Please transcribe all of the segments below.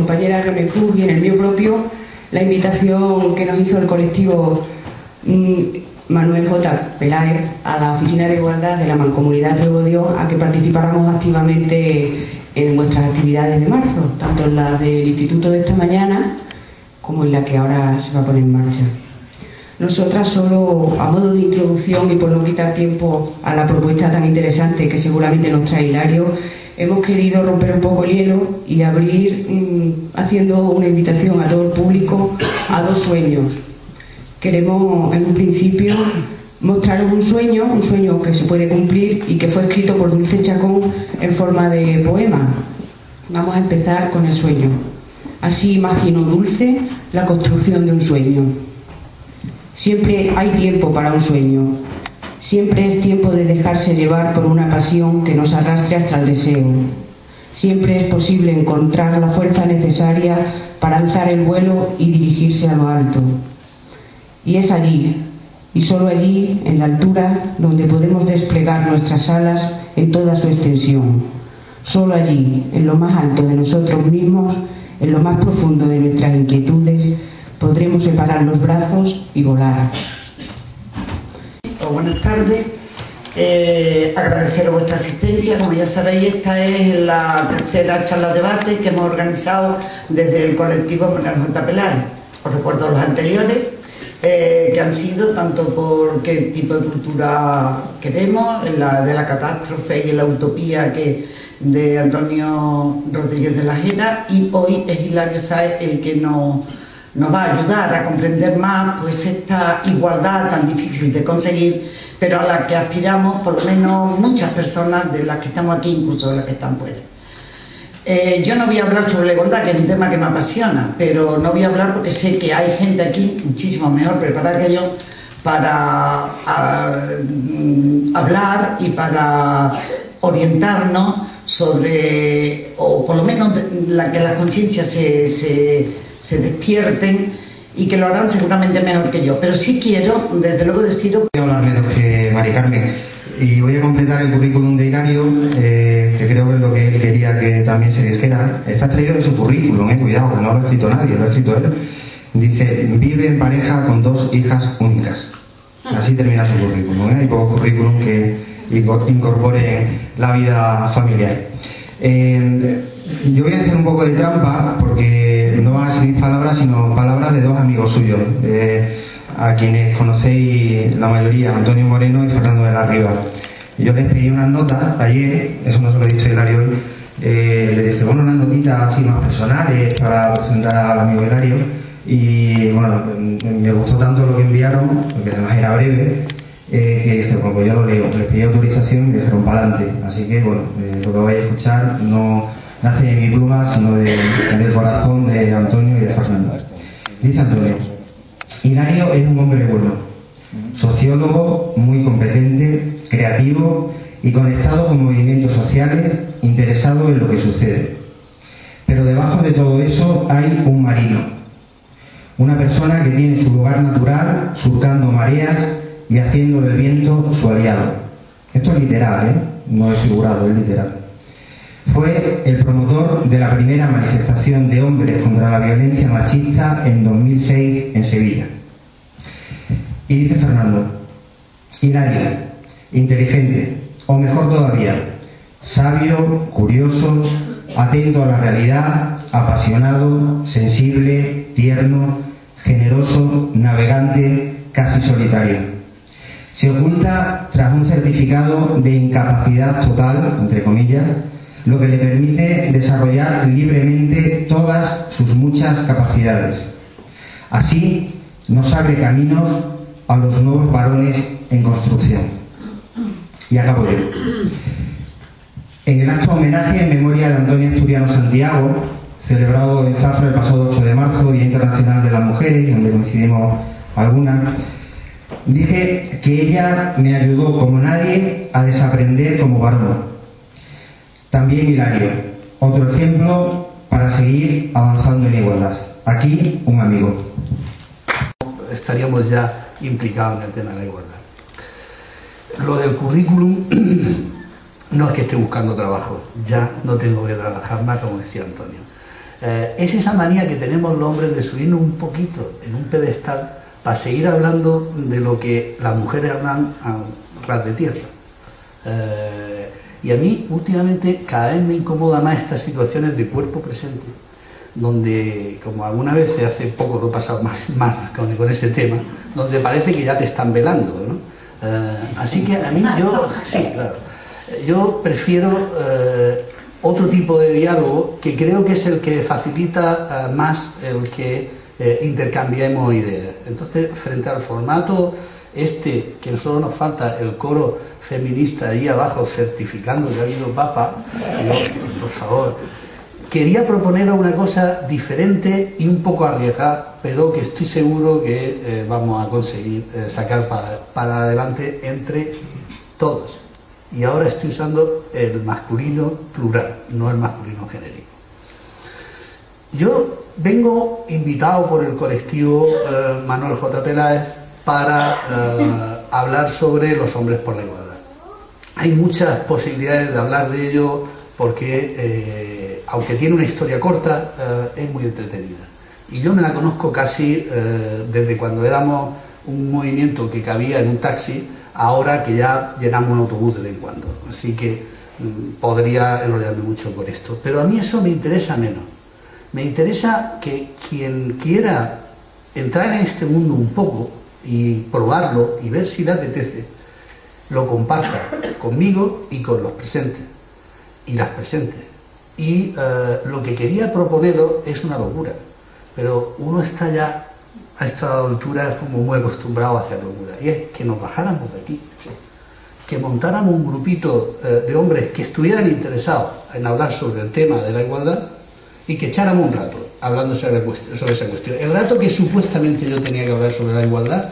compañera René Cruz y en el mío propio, la invitación que nos hizo el colectivo Manuel J. Peláez a la Oficina de Igualdad de la Mancomunidad de Bodio a que participáramos activamente en vuestras actividades de marzo, tanto en la del instituto de esta mañana como en la que ahora se va a poner en marcha. Nosotras, solo a modo de introducción y por no quitar tiempo a la propuesta tan interesante que seguramente nos trae Hilario, hemos querido romper un poco el hielo y abrir haciendo una invitación a todo el público a dos sueños. Queremos en un principio mostraros un sueño que se puede cumplir y que fue escrito por Dulce Chacón en forma de poema. Vamos a empezar con el sueño. Así imaginó Dulce la construcción de un sueño. Siempre hay tiempo para un sueño. Siempre es tiempo de dejarse llevar por una pasión que nos arrastre hasta el deseo. Siempre es posible encontrar la fuerza necesaria para alzar el vuelo y dirigirse a lo alto. Y es allí, y solo allí, en la altura, donde podemos desplegar nuestras alas en toda su extensión. Solo allí, en lo más alto de nosotros mismos, en lo más profundo de nuestras inquietudes, podremos separar los brazos y volar. Buenas tardes. Agradeceros vuestra asistencia. Como ya sabéis, esta es la tercera charla debate que hemos organizado desde el colectivo Manuel J. Peláez. Os recuerdo los anteriores, que han sido tanto por qué tipo de cultura queremos, la de la catástrofe y la utopía de Antonio Rodríguez de la Jera, y hoy es Hilario Sáez el que nos va a ayudar a comprender más pues esta igualdad tan difícil de conseguir, pero a la que aspiramos por lo menos muchas personas de las que estamos aquí, incluso de las que están fuera. Yo no voy a hablar sobre la igualdad, que es un tema que me apasiona, pero no voy a hablar porque sé que hay gente aquí muchísimo mejor preparada que yo para hablar y para orientarnos sobre, o por lo menos que las conciencias se despierten, y que lo harán seguramente mejor que yo. Pero sí quiero, desde luego, deciros... Voy a hablar menos que Mari Carmen, y voy a completar el currículum de Hilario, que creo que es lo que él quería que también se dijera. Está extraído de su currículum, cuidado, que no lo ha escrito nadie, lo ha escrito él. Dice: vive en pareja con 2 hijas únicas. Así termina su currículum. Hay pocos currículum que incorporen la vida familiar. Yo voy a hacer un poco de trampa porque no van a ser mis palabras, sino palabras de 2 amigos suyos, a quienes conocéis la mayoría, Antonio Moreno y Fernando de la Riva. Yo les pedí unas notas ayer, eso no se lo he dicho a Hilario hoy, les dije, bueno, unas notitas así más personales para presentar al amigo Hilario, y bueno, me gustó tanto lo que enviaron, porque además era breve, que dije, bueno, pues yo lo leo. Les pedí autorización y me dijeron para adelante. Así que bueno, lo que vais a escuchar no nace de mi pluma, sino del corazón de Antonio y de Fernando. Dice Antonio: Hilario es un hombre bueno, sociólogo muy competente, creativo y conectado con movimientos sociales, interesado en lo que sucede. Pero debajo de todo eso hay un marino, una persona que tiene su lugar natural, surcando mareas y haciendo del viento su aliado. Esto es literal, no es figurado, es literal. Fue el promotor de la primera manifestación de hombres contra la violencia machista en 2006 en Sevilla. Y dice Fernando: Hilario, inteligente, o mejor todavía, sabio, curioso, atento a la realidad, apasionado, sensible, tierno, generoso, navegante, casi solitario. Se oculta tras un certificado de incapacidad total, entre comillas, lo que le permite desarrollar libremente todas sus muchas capacidades. Así nos abre caminos a los nuevos varones en construcción. Y acabo yo. En el acto homenaje en memoria de Antonia Asturiano Santiago, celebrado en Zafra el pasado 8 de marzo, Día Internacional de las Mujeres, donde coincidimos algunas, dije que ella me ayudó como nadie a desaprender como varón. También Hilario, otro ejemplo para seguir avanzando en igualdad. Aquí un amigo. Estaríamos ya implicados en el tema de la igualdad. Lo del currículum no es que esté buscando trabajo, ya no tengo que trabajar más, como decía Antonio. Es esa manía que tenemos los hombres de subirnos un poquito en un pedestal para seguir hablando de lo que las mujeres hablan a ras de tierra. Y a mí últimamente cada vez me incomoda más estas situaciones de cuerpo presente, donde, como alguna vez hace poco lo he pasado más con ese tema, donde parece que ya te están velando, ¿no? Así que a mí yo prefiero otro tipo de diálogo, que creo que es el que facilita más el que intercambiemos ideas. Entonces, frente al formato que a nosotros nos falta el coro feminista ahí abajo certificando que ha habido papa, yo, por favor, quería proponer una cosa diferente y un poco arriesgada, pero que estoy seguro que vamos a conseguir sacar para adelante entre todos. Y ahora estoy usando el masculino plural, no el masculino genérico. Yo vengo invitado por el colectivo Manuel J. Peláez para hablar sobre los hombres por la igualdad. Hay muchas posibilidades de hablar de ello porque, aunque tiene una historia corta, es muy entretenida. Y yo me la conozco casi desde cuando éramos un movimiento que cabía en un taxi, ahora que ya llenamos un autobús de vez en cuando. Así que podría enrollarme mucho por esto. Pero a mí eso me interesa menos. Me interesa que quien quiera entrar en este mundo un poco y probarlo y ver si le apetece, lo comparta conmigo y con los presentes y las presentes. Y lo que quería proponeros es una locura, pero uno está ya a esta altura como muy acostumbrado a hacer locura, y es que nos bajáramos de aquí, que montáramos un grupito de hombres que estuvieran interesados en hablar sobre el tema de la igualdad y que echáramos un rato hablando sobre esa cuestión. El rato que supuestamente yo tenía que hablar sobre la igualdad,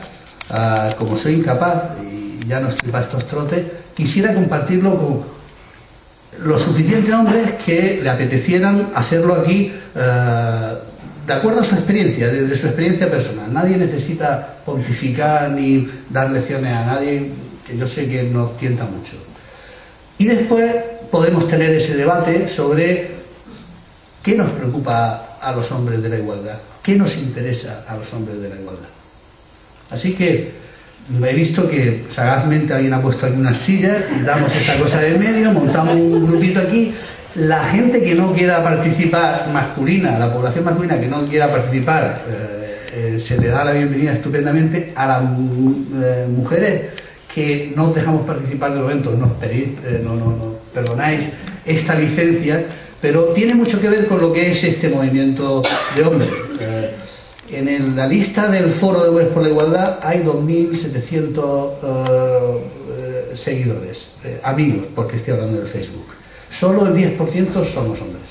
como soy incapaz y ya no estoy para estos trotes, quisiera compartirlo con los suficientes hombres que le apetecieran hacerlo aquí de acuerdo a su experiencia, desde su experiencia personal. Nadie necesita pontificar ni dar lecciones a nadie, que yo sé que nos tienta mucho. Y después podemos tener ese debate sobre qué nos preocupa a los hombres de la igualdad, qué nos interesa a los hombres de la igualdad. Así que he visto que sagazmente alguien ha puesto aquí unas sillas, quitamos esa cosa del medio, montamos un grupito aquí. La gente que no quiera participar, masculina, la población masculina que no quiera participar, se le da la bienvenida estupendamente. A las mujeres que no os dejamos participar del evento, nos pedís, perdonáis esta licencia, pero tiene mucho que ver con lo que es este movimiento de hombres. En la lista del Foro de Hombres por la Igualdad hay 2.700 seguidores, amigos, porque estoy hablando del Facebook. Solo el 10% somos hombres.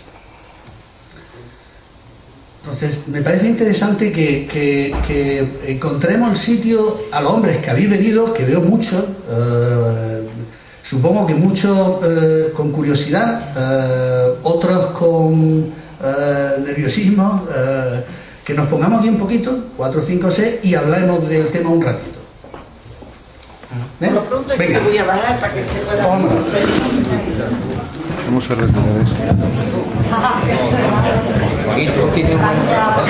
Entonces, me parece interesante que encontremos el sitio a los hombres que habéis venido, que veo muchos, supongo que muchos con curiosidad, otros con nerviosismo, que nos pongamos aquí un poquito, 4, 5, 6, y hablaremos del tema un ratito. Por lo pronto es que te voy a bajar para que se pueda... Vamos a retirar eso.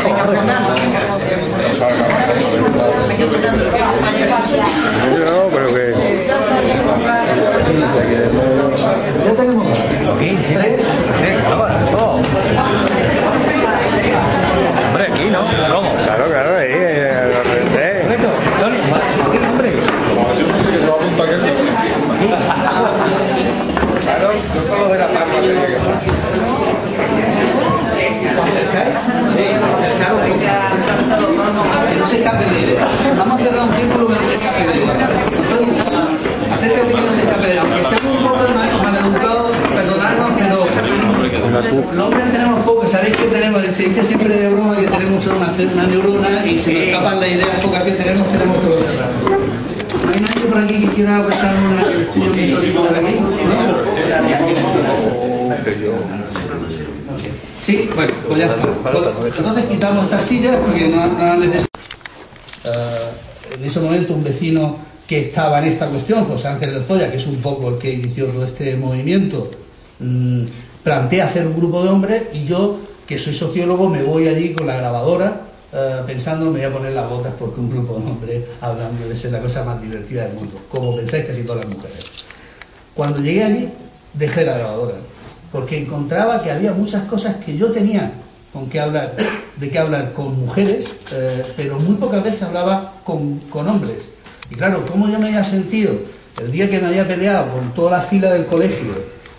Venga, Fernando. No, pero que... Ya tenemos. Hombre, aquí, ¿no? ¿Cómo? Claro, ahí, los tres. ¿Qué nombre? Yo no sé que se va a apuntar aquí. Claro, yo solo de la palma tenía que estar. Que no se escape de idea. Vamos a cerrar un círculo que no se escape de idea. Acércate que no se escape de idea. Aunque seamos un poco maleducados, perdonadnos, pero los hombres tenemos poco. Sabéis que tenemos, se dice siempre de broma que tenemos solo una neurona y se nos escapan las ideas pocas que tenemos que cerrar. ¿No hay nadie por aquí que quiera prestar un estudio visual por aquí? ¿No? Sí, bueno, pues ya está. Entonces quitamos estas sillas porque no necesitamos. En ese momento un vecino que estaba en esta cuestión, José Ángel del Zoya, que es un poco el que inició todo este movimiento, plantea hacer un grupo de hombres y yo que soy sociólogo, me voy allí con la grabadora pensando me voy a poner las botas porque un grupo de hombres hablando de ser la cosa más divertida del mundo, como pensáis casi todas las mujeres. Cuando llegué allí, dejé la grabadora, porque encontraba que había muchas cosas que yo tenía de qué hablar con mujeres, pero muy pocas veces hablaba con hombres. Y claro, ¿cómo yo me había sentido el día que me había peleado con toda la fila del colegio,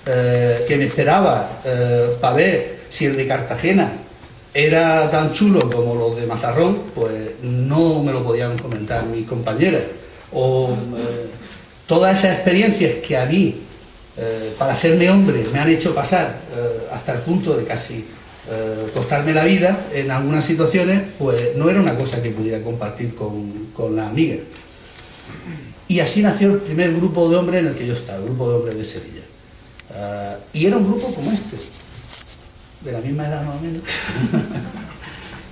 que me esperaba para ver si el de Cartagena era tan chulo como los de Mazarrón? Pues no me lo podían comentar mis compañeras. O todas esas experiencias que a mí, para hacerme hombre, me han hecho pasar hasta el punto de casi costarme la vida en algunas situaciones, pues no era una cosa que pudiera compartir con las amigas. Y así nació el primer grupo de hombres en el que yo estaba, el grupo de hombres de Sevilla. Y era un grupo como este, de la misma edad más o menos.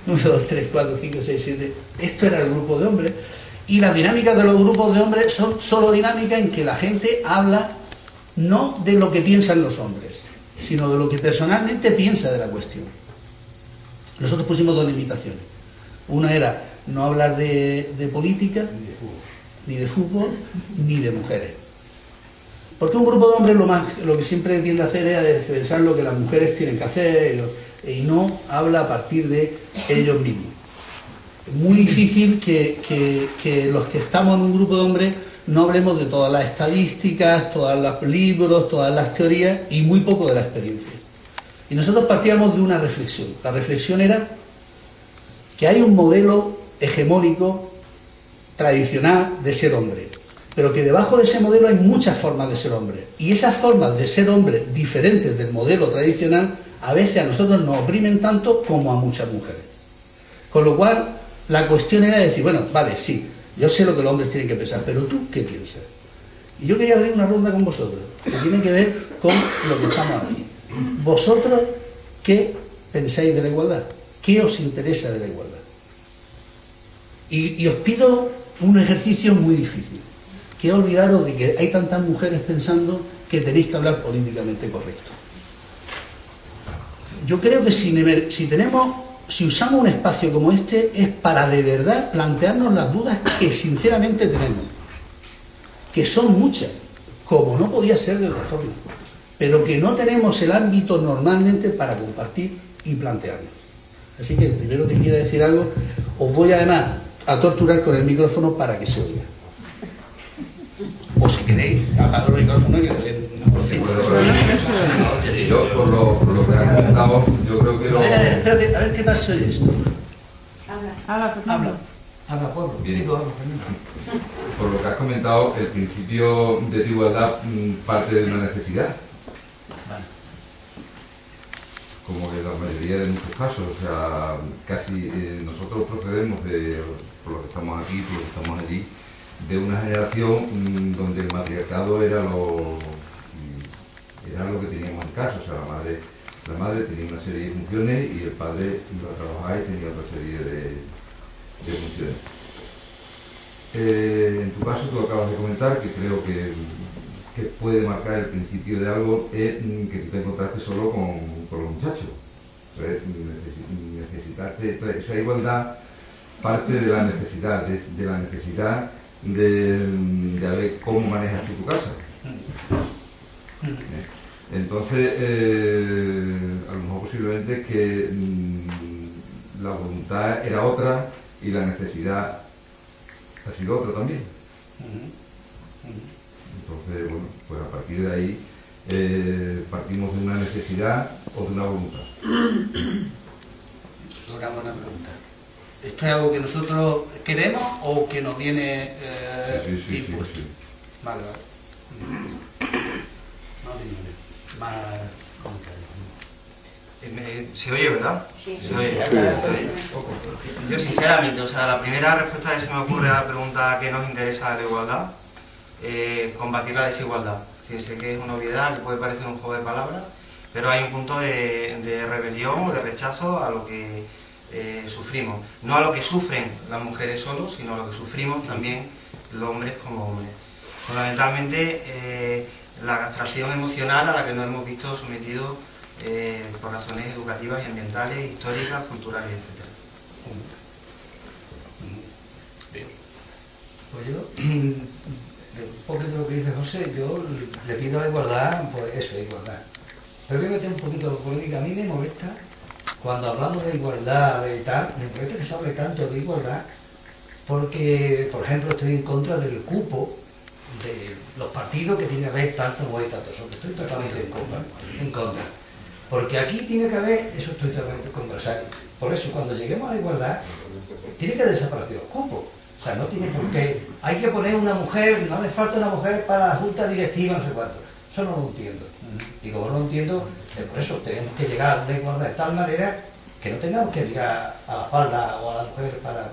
1, 2, 3, 4, 5, 6, 7. Esto era el grupo de hombres. Y las dinámicas de los grupos de hombres son solo dinámicas en que la gente habla no de lo que piensan los hombres, sino de lo que personalmente piensa de la cuestión. Nosotros pusimos 2 limitaciones. Una era no hablar de política, ni de fútbol, ni de mujeres. Porque un grupo de hombres lo que siempre tiende a hacer es pensar lo que las mujeres tienen que hacer y no habla a partir de ellos mismos. Es muy difícil que los que estamos en un grupo de hombres no hablemos de todas las estadísticas, todos los libros, todas las teorías y muy poco de la experiencia. Y nosotros partíamos de una reflexión. La reflexión era que hay un modelo hegemónico tradicional de ser hombre, pero que debajo de ese modelo hay muchas formas de ser hombre. Y esas formas de ser hombre diferentes del modelo tradicional a veces a nosotros nos oprimen tanto como a muchas mujeres. Con lo cual, la cuestión era decir, bueno, vale, sí, yo sé lo que los hombres tienen que pensar, pero ¿tú qué piensas? Y yo quería abrir una ronda con vosotros, que tiene que ver con lo que estamos aquí. ¿Vosotros qué pensáis de la igualdad? ¿Qué os interesa de la igualdad? Y os pido un ejercicio muy difícil, que olvidaros de que hay tantas mujeres pensando que tenéis que hablar políticamente correcto. Yo creo que si usamos un espacio como este es para de verdad plantearnos las dudas que sinceramente tenemos, que son muchas, como no podía ser de otra forma, pero que no tenemos el ámbito normalmente para compartir y plantearnos. Así que primero que quiera decir algo, os voy además a torturar con el micrófono para que se oiga. O si queréis, apago el micrófono y que yo, por lo que has comentado, yo creo que lo... Espérate, a ver qué tal se oye esto. Habla, Pablo. Bien. Por lo que has comentado, el principio de igualdad parte de una necesidad. Vale. Como que la mayoría de muchos casos, o sea, casi nosotros procedemos por lo que estamos aquí, por lo que estamos allí, de una generación donde el matriarcado era lo que teníamos en casa. O sea, la madre tenía una serie de funciones y el padre iba a trabajar y tenía otra serie de funciones. En tu caso, tú acabas de comentar, que creo que puede marcar el principio de algo, es que tú te encontraste solo con los muchachos. Entonces, necesitaste esa igualdad parte de la necesidad, de ver cómo manejas tú tu casa. Entonces, a lo mejor posiblemente que la voluntad era otra y la necesidad ha sido otra también. Entonces, bueno, pues a partir de ahí partimos de una necesidad o de una voluntad. Una buena pregunta. ¿Esto es algo que nosotros queremos o que nos viene impuesto? Sí. Vale. Más ¿Se oye, verdad? Sí. Se oye. Yo sinceramente, o sea, la primera respuesta que se me ocurre a la pregunta que nos interesa de la igualdad, combatir la desigualdad. Sí, sé que es una obviedad, que puede parecer un juego de palabras, pero hay un punto de rebelión o de rechazo a lo que sufrimos. No a lo que sufren las mujeres solos, sino a lo que sufrimos también los hombres como hombres. Fundamentalmente, la castración emocional a la que nos hemos visto sometidos por razones educativas y ambientales, históricas, culturales, etc. Pues yo, un poquito de lo que dice José, yo le pido a la igualdad, pues eso, igualdad. Pero voy a meter un poquito de política. A mí me molesta, cuando hablamos de igualdad, de tal, me molesta que se hable tanto de igualdad, porque, por ejemplo, estoy en contra del cupo de los partidos que tiene que haber tanto o hay tantos. Estoy totalmente en contra. Porque aquí tiene que haber, eso estoy totalmente en contra. O sea, por eso, cuando lleguemos a la igualdad, tiene que desaparecer los cupos. O sea, no tiene por qué. Hay que poner una mujer, no hace falta una mujer para la junta directiva, no sé cuánto. Eso no lo entiendo. Y como no lo entiendo, por eso tenemos que llegar a una igualdad de tal manera que no tengamos que mirar a la falda o a la mujer para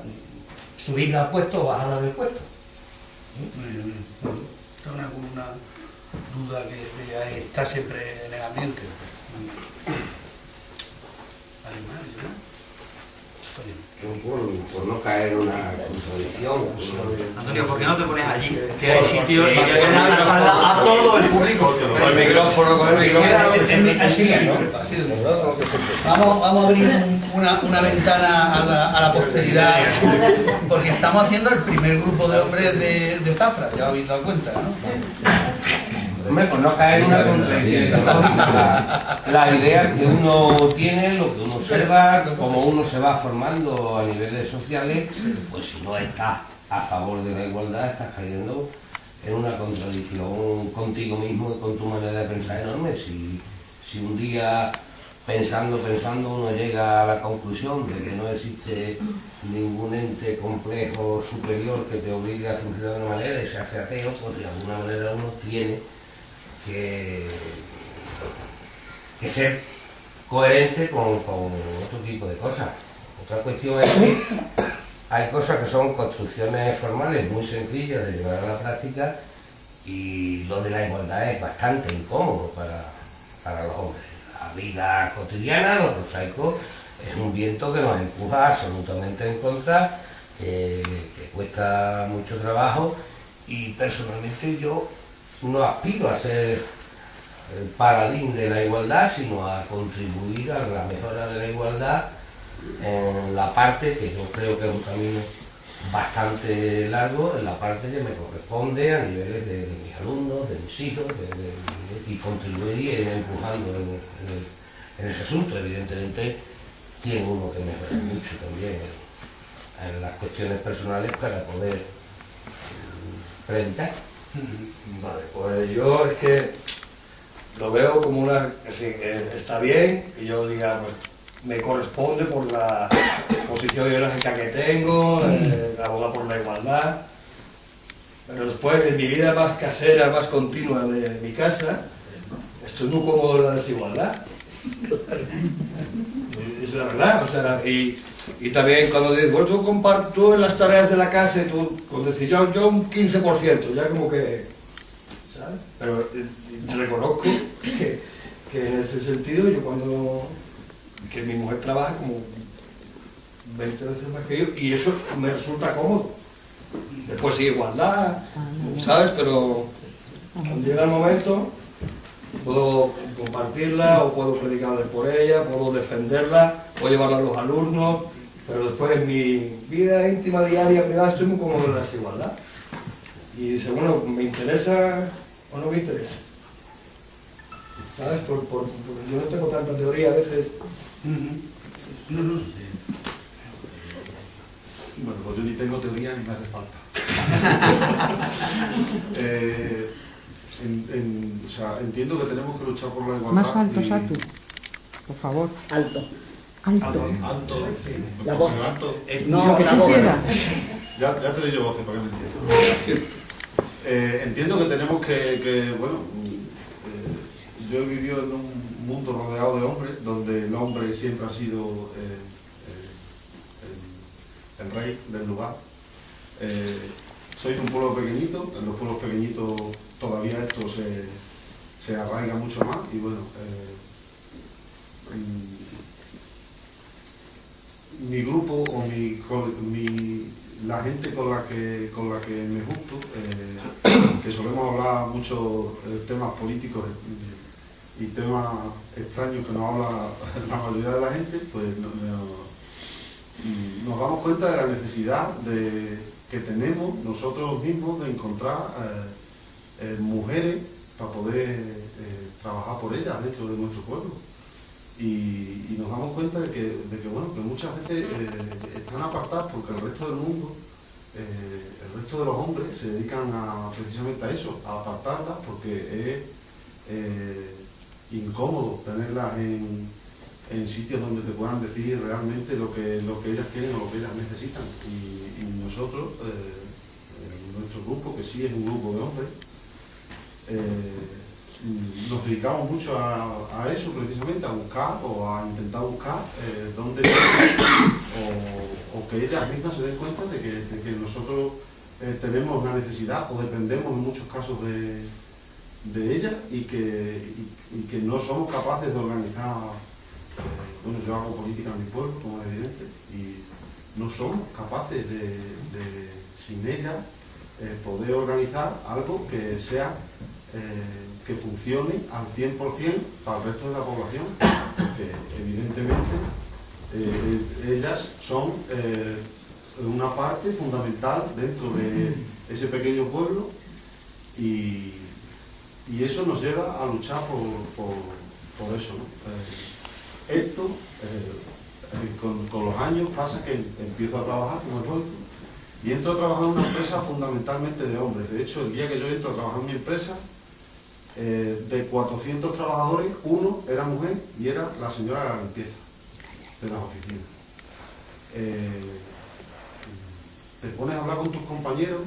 subirla al puesto o bajarla del puesto. Es una duda que ya está siempre en el ambiente. Por no caer en una contradicción. Antonio, ¿por qué no te pones allí? Que Sí, hay sitio y porque- ya tienes la espalda a todo el público. Con el micrófono, con el micrófono. Vamos a abrir una ventana a la posteridad, porque estamos haciendo el primer grupo de hombres de Zafra, ya habéis dado cuenta, ¿no? Hombre, por no caer en una contradicción ideológica. La idea que uno tiene, lo que uno observa, cómo uno se va formando a niveles sociales, pues si no estás a favor de la igualdad, estás cayendo en una contradicción contigo mismo y con tu manera de pensar enorme. Si un día pensando uno llega a la conclusión de que no existe ningún ente complejo superior que te obligue a funcionar de una manera y se hace ateo, pues de alguna manera uno tiene que ser coherente con otro tipo de cosas. Otra cuestión es que hay cosas que son construcciones formales muy sencillas de llevar a la práctica, y lo de la igualdad es bastante incómodo para los hombres. La vida cotidiana, lo prosaico, es un viento que nos empuja absolutamente en contra, que cuesta mucho trabajo, y personalmente yo no aspiro a ser el paladín de la igualdad, sino a contribuir a la mejora de la igualdad en la parte que yo creo que es un camino bastante largo, en la parte que me corresponde a niveles de mis alumnos, de mis hijos, y contribuir y ir empujando en ese asunto. Evidentemente tiene uno que mejorar mucho también en las cuestiones personales para poder predicar. Vale, pues yo es que lo veo como una, en fin, está bien que yo diga, pues me corresponde por la posición ideológica que tengo, abogar por la igualdad, pero después en mi vida más casera, más continua de mi casa, estoy muy cómodo en la desigualdad. Es la verdad, o sea, y también cuando dices, bueno, tú en las tareas de la casa, y tú, cuando decís yo un 15%, ya como que, ¿sabes? Pero reconozco que en ese sentido, yo que mi mujer trabaja como 20 veces más que yo, y eso me resulta cómodo. Después sí, igualdad, ¿sabes? Pero cuando llega el momento, puedo compartirla, o puedo predicar por ella, puedo defenderla, puedo llevarla a los alumnos, pero después en mi vida íntima, diaria, privada, estoy muy cómodo en la desigualdad. Y dice, bueno, ¿me interesa o no me interesa? ¿Sabes? Porque yo no tengo tanta teoría a veces. Bueno, pues yo ni tengo teoría ni me hace falta. O sea, entiendo que tenemos que luchar por la igualdad. Más alto, Satu, por favor. Alto. Alto. La voz. No, la voz. Ya te doy yo voz para que me entiendas. Entiendo que tenemos que bueno, yo he vivido en un mundo rodeado de hombres, donde el hombre siempre ha sido el rey del lugar. Soy de un pueblo pequeñito, en los pueblos pequeñitos todavía esto se arraiga mucho más, y bueno, mi grupo o la gente con la que me junto, que solemos hablar mucho temas políticos, y temas extraños que nos habla la mayoría de la gente, pues nos damos cuenta de la necesidad que tenemos nosotros mismos de encontrar mujeres para poder trabajar por ellas dentro de nuestro pueblo. Y nos damos cuenta de que muchas veces están apartadas porque el resto del mundo, el resto de los hombres se dedican precisamente a eso, a apartarlas, porque es incómodo tenerlas en sitios donde te puedan decir realmente lo que ellas quieren o lo que ellas necesitan. Y nosotros, nuestro grupo, que sí es un grupo de hombres, nos dedicamos mucho a eso, precisamente, a buscar o a intentar buscar dónde o que ellas mismas se den cuenta de que nosotros tenemos una necesidad o dependemos en muchos casos de ellas y que no somos capaces de organizar. Bueno, yo hago política en mi pueblo, como es evidente, y no somos capaces de sin ellas poder organizar algo que sea que funcione al 100% para el resto de la población, porque evidentemente ellas son una parte fundamental dentro de ese pequeño pueblo y eso nos lleva a luchar por eso, ¿no? Esto, con los años pasa que empiezo a trabajar, como es lógico, y entro a trabajar en una empresa fundamentalmente de hombres. De hecho, el día que yo entro a trabajar en mi empresa, de 400 trabajadores, uno era mujer y era la señora de la limpieza de las oficinas. Te pones a hablar con tus compañeros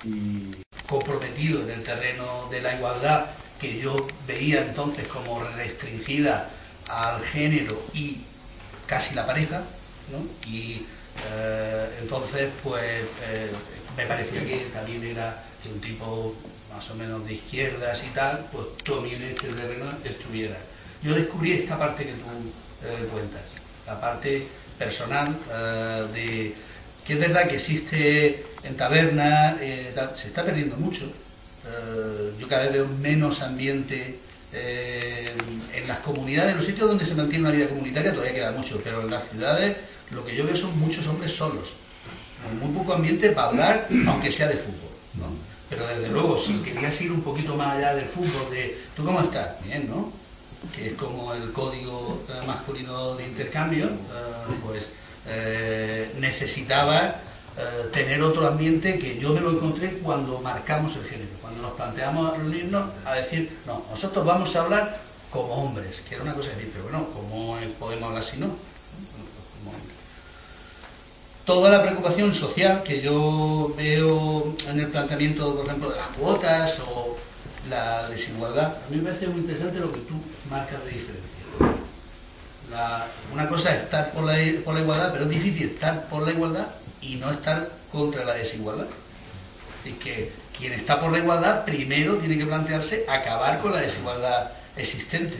y... comprometido en el terreno de la igualdad, que yo veía entonces como restringida al género y casi la pareja, ¿no? Y entonces pues me parecía que también era de un tipo más o menos de izquierdas y tal, pues también este terreno estuviera. Yo descubrí esta parte que tú cuentas, la parte personal de que es verdad que existe en tabernas, se está perdiendo mucho. Yo cada vez veo menos ambiente en las comunidades, en los sitios donde se mantiene una vida comunitaria todavía queda mucho, pero en las ciudades lo que yo veo son muchos hombres solos, con muy poco ambiente para hablar, aunque sea de fútbol, ¿no? Pero desde luego, si querías ir un poquito más allá del fútbol, de ¿tú cómo estás? Bien, ¿no? Que es como el código masculino de intercambio, pues necesitaba tener otro ambiente, que yo me lo encontré cuando marcamos el género, cuando nos planteamos a reunirnos a decir, no, nosotros vamos a hablar como hombres, que era una cosa de decir, pero bueno, ¿cómo podemos hablar si no? Como hombres. Toda la preocupación social que yo veo en el planteamiento, por ejemplo, de las cuotas o la desigualdad, a mí me parece muy interesante lo que tú marcas de diferencia. Una cosa es estar por la igualdad, pero es difícil estar por la igualdad y no estar contra la desigualdad. Es que quien está por la igualdad primero tiene que plantearse acabar con la desigualdad existente.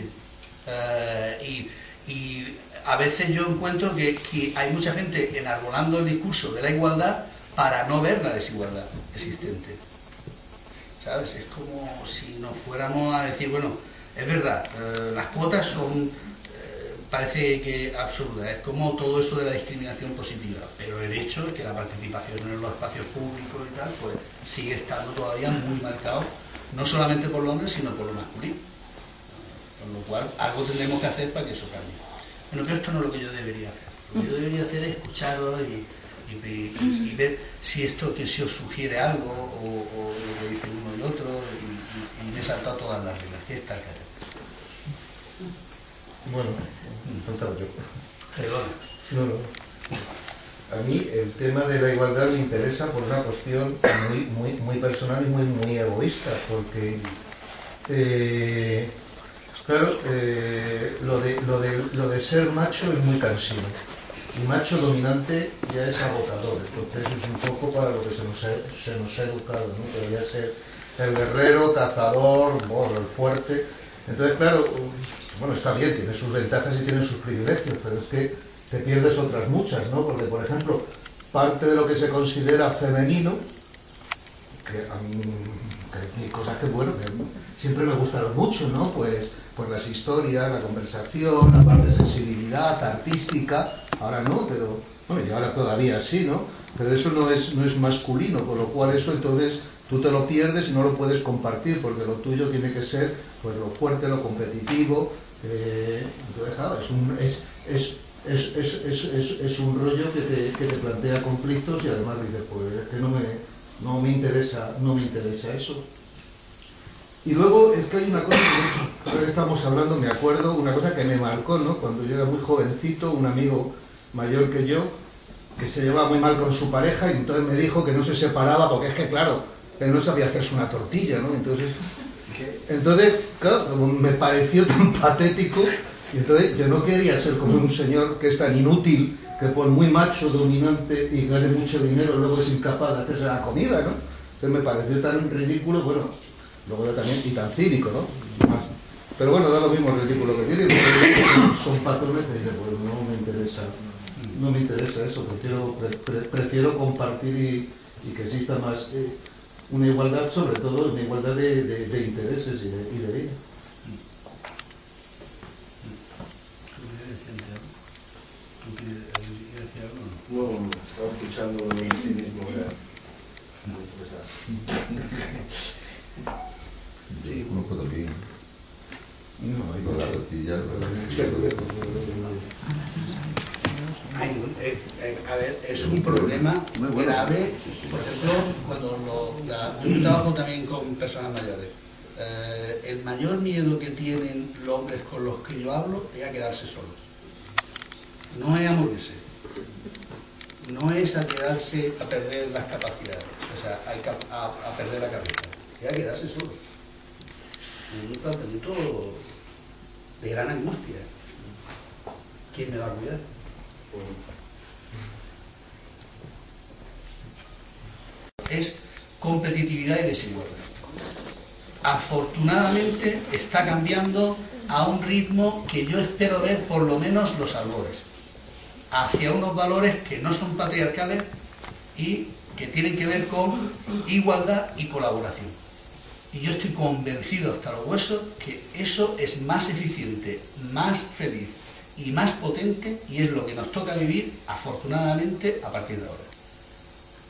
Y a veces yo encuentro que hay mucha gente enarbolando el discurso de la igualdad para no ver la desigualdad existente. ¿Sabes? Es como si nos fuéramos a decir, bueno, es verdad, las cuotas son... parece que absurda, es como todo eso de la discriminación positiva, pero el hecho es que la participación en los espacios públicos y tal, pues sigue estando todavía muy marcado, no solamente por los hombres, sino por lo masculino. Con lo cual, algo tendremos que hacer para que eso cambie. Bueno, pero esto no es lo que yo debería hacer. Lo que yo debería hacer es escucharos y ver si esto que se os sugiere algo, o lo que dice uno y otro, y me he saltado todas las reglas. ¿Qué está que hacer? Bueno, faltaba yo. Perdona. No. A mí el tema de la igualdad me interesa por una cuestión muy personal y muy egoísta, porque claro, lo de ser macho es muy cansino. Y macho dominante ya es agotador, entonces es un poco para lo que se nos ha educado, ¿no? Debería ser el guerrero, cazador, el fuerte. Entonces, claro, bueno, está bien, tiene sus ventajas y tiene sus privilegios, pero es que te pierdes otras muchas, ¿no? Porque, por ejemplo, parte de lo que se considera femenino que a mí que hay cosas que, bueno, que siempre me gustaron mucho, ¿no? Pues las historias, la conversación, la parte de sensibilidad artística, ahora no, pero, bueno, y ahora todavía sí, ¿no? Pero eso no es masculino, con lo cual eso entonces tú te lo pierdes y no lo puedes compartir, porque lo tuyo tiene que ser pues lo fuerte, lo competitivo. Entonces, claro, es un rollo que te plantea conflictos y además dices, pues es que no me interesa eso. Y luego es que hay una cosa que ahora estamos hablando, me acuerdo, una cosa que me marcó, ¿no? Cuando yo era muy jovencito, un amigo mayor que yo, que se llevaba muy mal con su pareja y entonces me dijo que no se separaba porque es que, claro, él no sabía hacerse una tortilla, ¿no? Entonces, claro, me pareció tan patético y entonces yo no quería ser como un señor que es tan inútil, que por muy macho, dominante y gane mucho dinero, luego es incapaz de hacerse la comida, ¿no? Entonces me pareció tan ridículo, bueno, luego también, y tan cínico, ¿no? Pero bueno, da lo mismo el ridículo que tiene, son patrones que dicen, pues no me interesa eso, prefiero compartir y que exista más una igualdad, sobre todo una igualdad de intereses y de vida. No, estaba escuchando en sí mismo, era muy interesante. Sí, conozco también. No, hay con la tortilla. A ver, es un problema grave. Por ejemplo, yo trabajo también con personas mayores. El mayor miedo que tienen los hombres con los que yo hablo es a quedarse solos. No es a morirse. No es a quedarse a perder las capacidades, o sea, a perder la cabeza. Es a quedarse solos. Es un planteamiento de gran angustia. ¿Quién me va a cuidar? Es competitividad y desigualdad. Afortunadamente está cambiando a un ritmo que yo espero ver por lo menos los albores, hacia unos valores que no son patriarcales y que tienen que ver con igualdad y colaboración. Y yo estoy convencido hasta los huesos que eso es más eficiente, más feliz y más potente, y es lo que nos toca vivir, afortunadamente, a partir de ahora.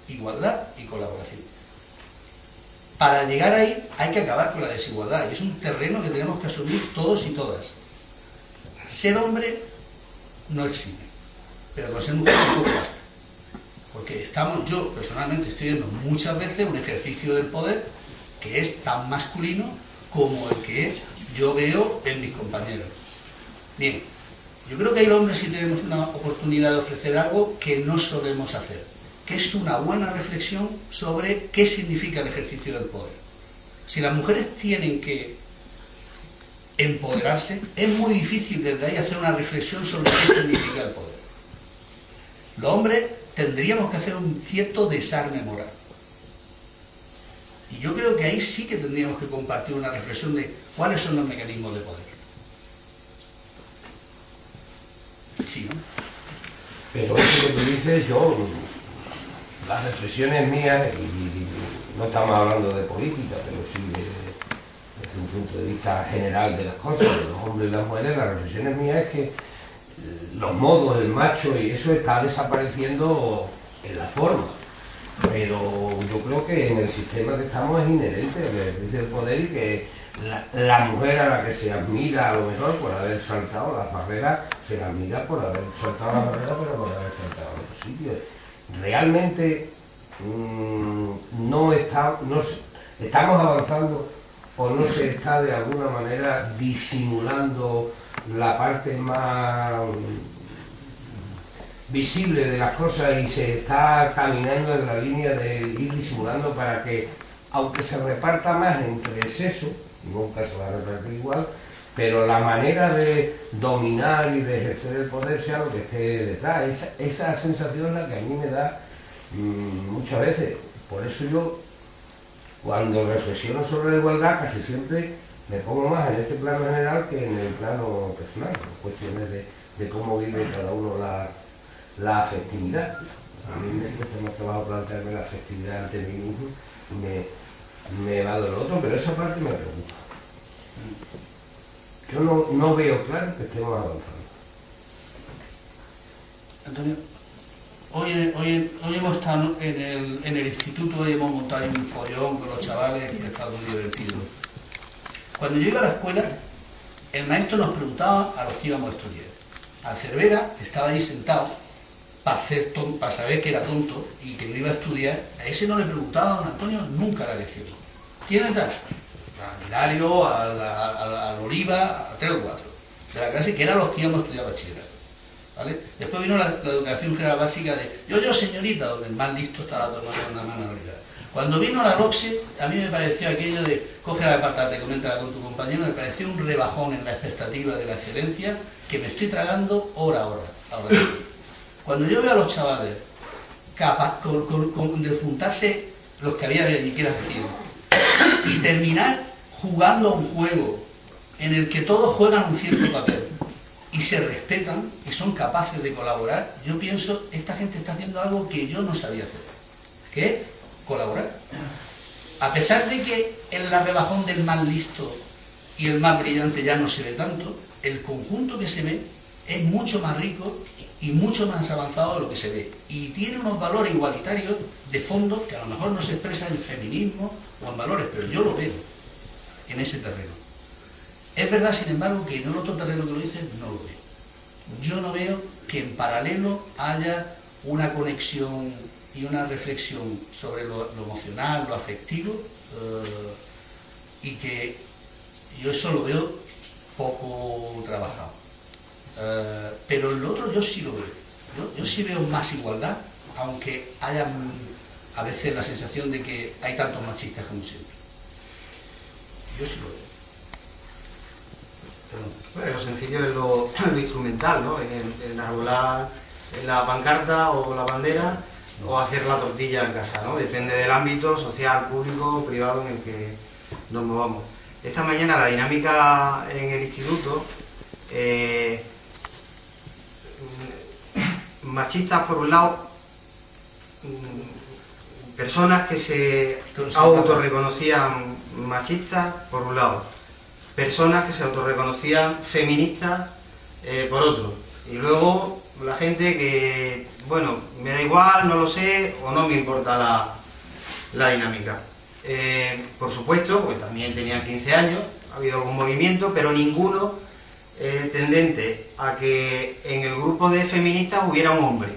Igualdad y colaboración. Para llegar ahí hay que acabar con la desigualdad, y es un terreno que tenemos que asumir todos y todas. Ser hombre no exime, pero con ser mujer tampoco basta. Porque yo personalmente estoy viendo muchas veces un ejercicio del poder que es tan masculino como el que yo veo en mis compañeros. Bien, yo creo que hay hombres sí tenemos una oportunidad de ofrecer algo que no solemos hacer, que es una buena reflexión sobre qué significa el ejercicio del poder. Si las mujeres tienen que empoderarse, es muy difícil desde ahí hacer una reflexión sobre qué significa el poder. Los hombres tendríamos que hacer un cierto desarme moral. Y yo creo que ahí sí que tendríamos que compartir una reflexión de cuáles son los mecanismos de poder. Sí, ¿no? Pero eso que tú dices, las reflexiones mías, y no estamos hablando de política, pero sí desde un punto de vista general de las cosas, de los hombres y las mujeres, las reflexiones mías es que los modos, el macho y eso está desapareciendo en la forma. Pero yo creo que en el sistema que estamos es inherente el ejercicio del poder y que la mujer a la que se admira a lo mejor por haber saltado las barreras, se la admira por haber saltado las barreras, pero por haber saltado a otros sitios. Realmente estamos avanzando o no se está de alguna manera disimulando la parte más visible de las cosas y se está caminando en la línea de ir disimulando para que, aunque se reparta más entre sexos, nunca se va a repartir igual, pero la manera de dominar y de ejercer el poder sea lo que esté detrás. Esa sensación es la que a mí me da muchas veces. Por eso yo, cuando reflexiono sobre la igualdad, casi siempre me pongo más en este plano general que en el plano personal, en cuestiones de cómo vive cada uno la afectividad. A mí me cuesta más trabajo plantearme la afectividad ante mí mismo me va de lo otro, pero esa parte me preocupa. Yo no veo claro que estemos avanzando. Antonio, hoy hemos estado en el instituto y hemos montado un follón con los chavales y ha estado muy divertido. Cuando yo iba a la escuela, el maestro nos preguntaba a los que íbamos a estudiar. Al Cervera, que estaba ahí sentado, para saber que era tonto y que no iba a estudiar, a ese no le preguntaba a don Antonio nunca la lección. ¿Quién es tal? A Hilario, al Oliva, a 3 o 4 de la clase, que eran los que íbamos a estudiar bachillerato. ¿Vale? Después vino la educación general básica de yo señorita, donde el más listo estaba tomando una mano a la. Cuando vino la LOCSE, a mí me pareció aquello de coge la apartate, coméntala con tu compañero, me pareció un rebajón en la expectativa de la excelencia que me estoy tragando hora a hora. Cuando yo veo a los chavales capaz de juntarse los que había allí, que eran 100, y terminar jugando a un juego en el que todos juegan un cierto papel y se respetan y son capaces de colaborar, yo pienso, esta gente está haciendo algo que yo no sabía hacer, que es colaborar. A pesar de que en la rebajón del más listo y el más brillante ya no se ve tanto, el conjunto que se ve es mucho más rico y mucho más avanzado de lo que se ve. Y tiene unos valores igualitarios de fondo que a lo mejor no se expresan en feminismo o en valores, pero yo lo veo en ese terreno. Es verdad, sin embargo, que en el otro terreno que lo dicen, no lo veo. Yo no veo que en paralelo haya una conexión y una reflexión sobre lo emocional, lo afectivo, y que yo eso lo veo poco trabajado. Pero en lo otro yo sí lo veo. Yo sí veo más igualdad, aunque haya a veces la sensación de que hay tantos machistas como siempre. Yo sí lo veo. Bueno, lo sencillo es lo instrumental, ¿no? En enarbolar la pancarta o la bandera, o hacer la tortilla en casa, ¿no? Depende del ámbito social, público, privado en el que nos movamos. Esta mañana la dinámica en el instituto, machistas por un lado, personas que se autorreconocían machistas por un lado, personas que se autorreconocían feministas por otro, y luego la gente que, bueno, me da igual, no lo sé, o no me importa la dinámica. Por supuesto, pues también tenían 15 años, ha habido algún movimiento, pero ninguno tendente a que en el grupo de feministas hubiera un hombre,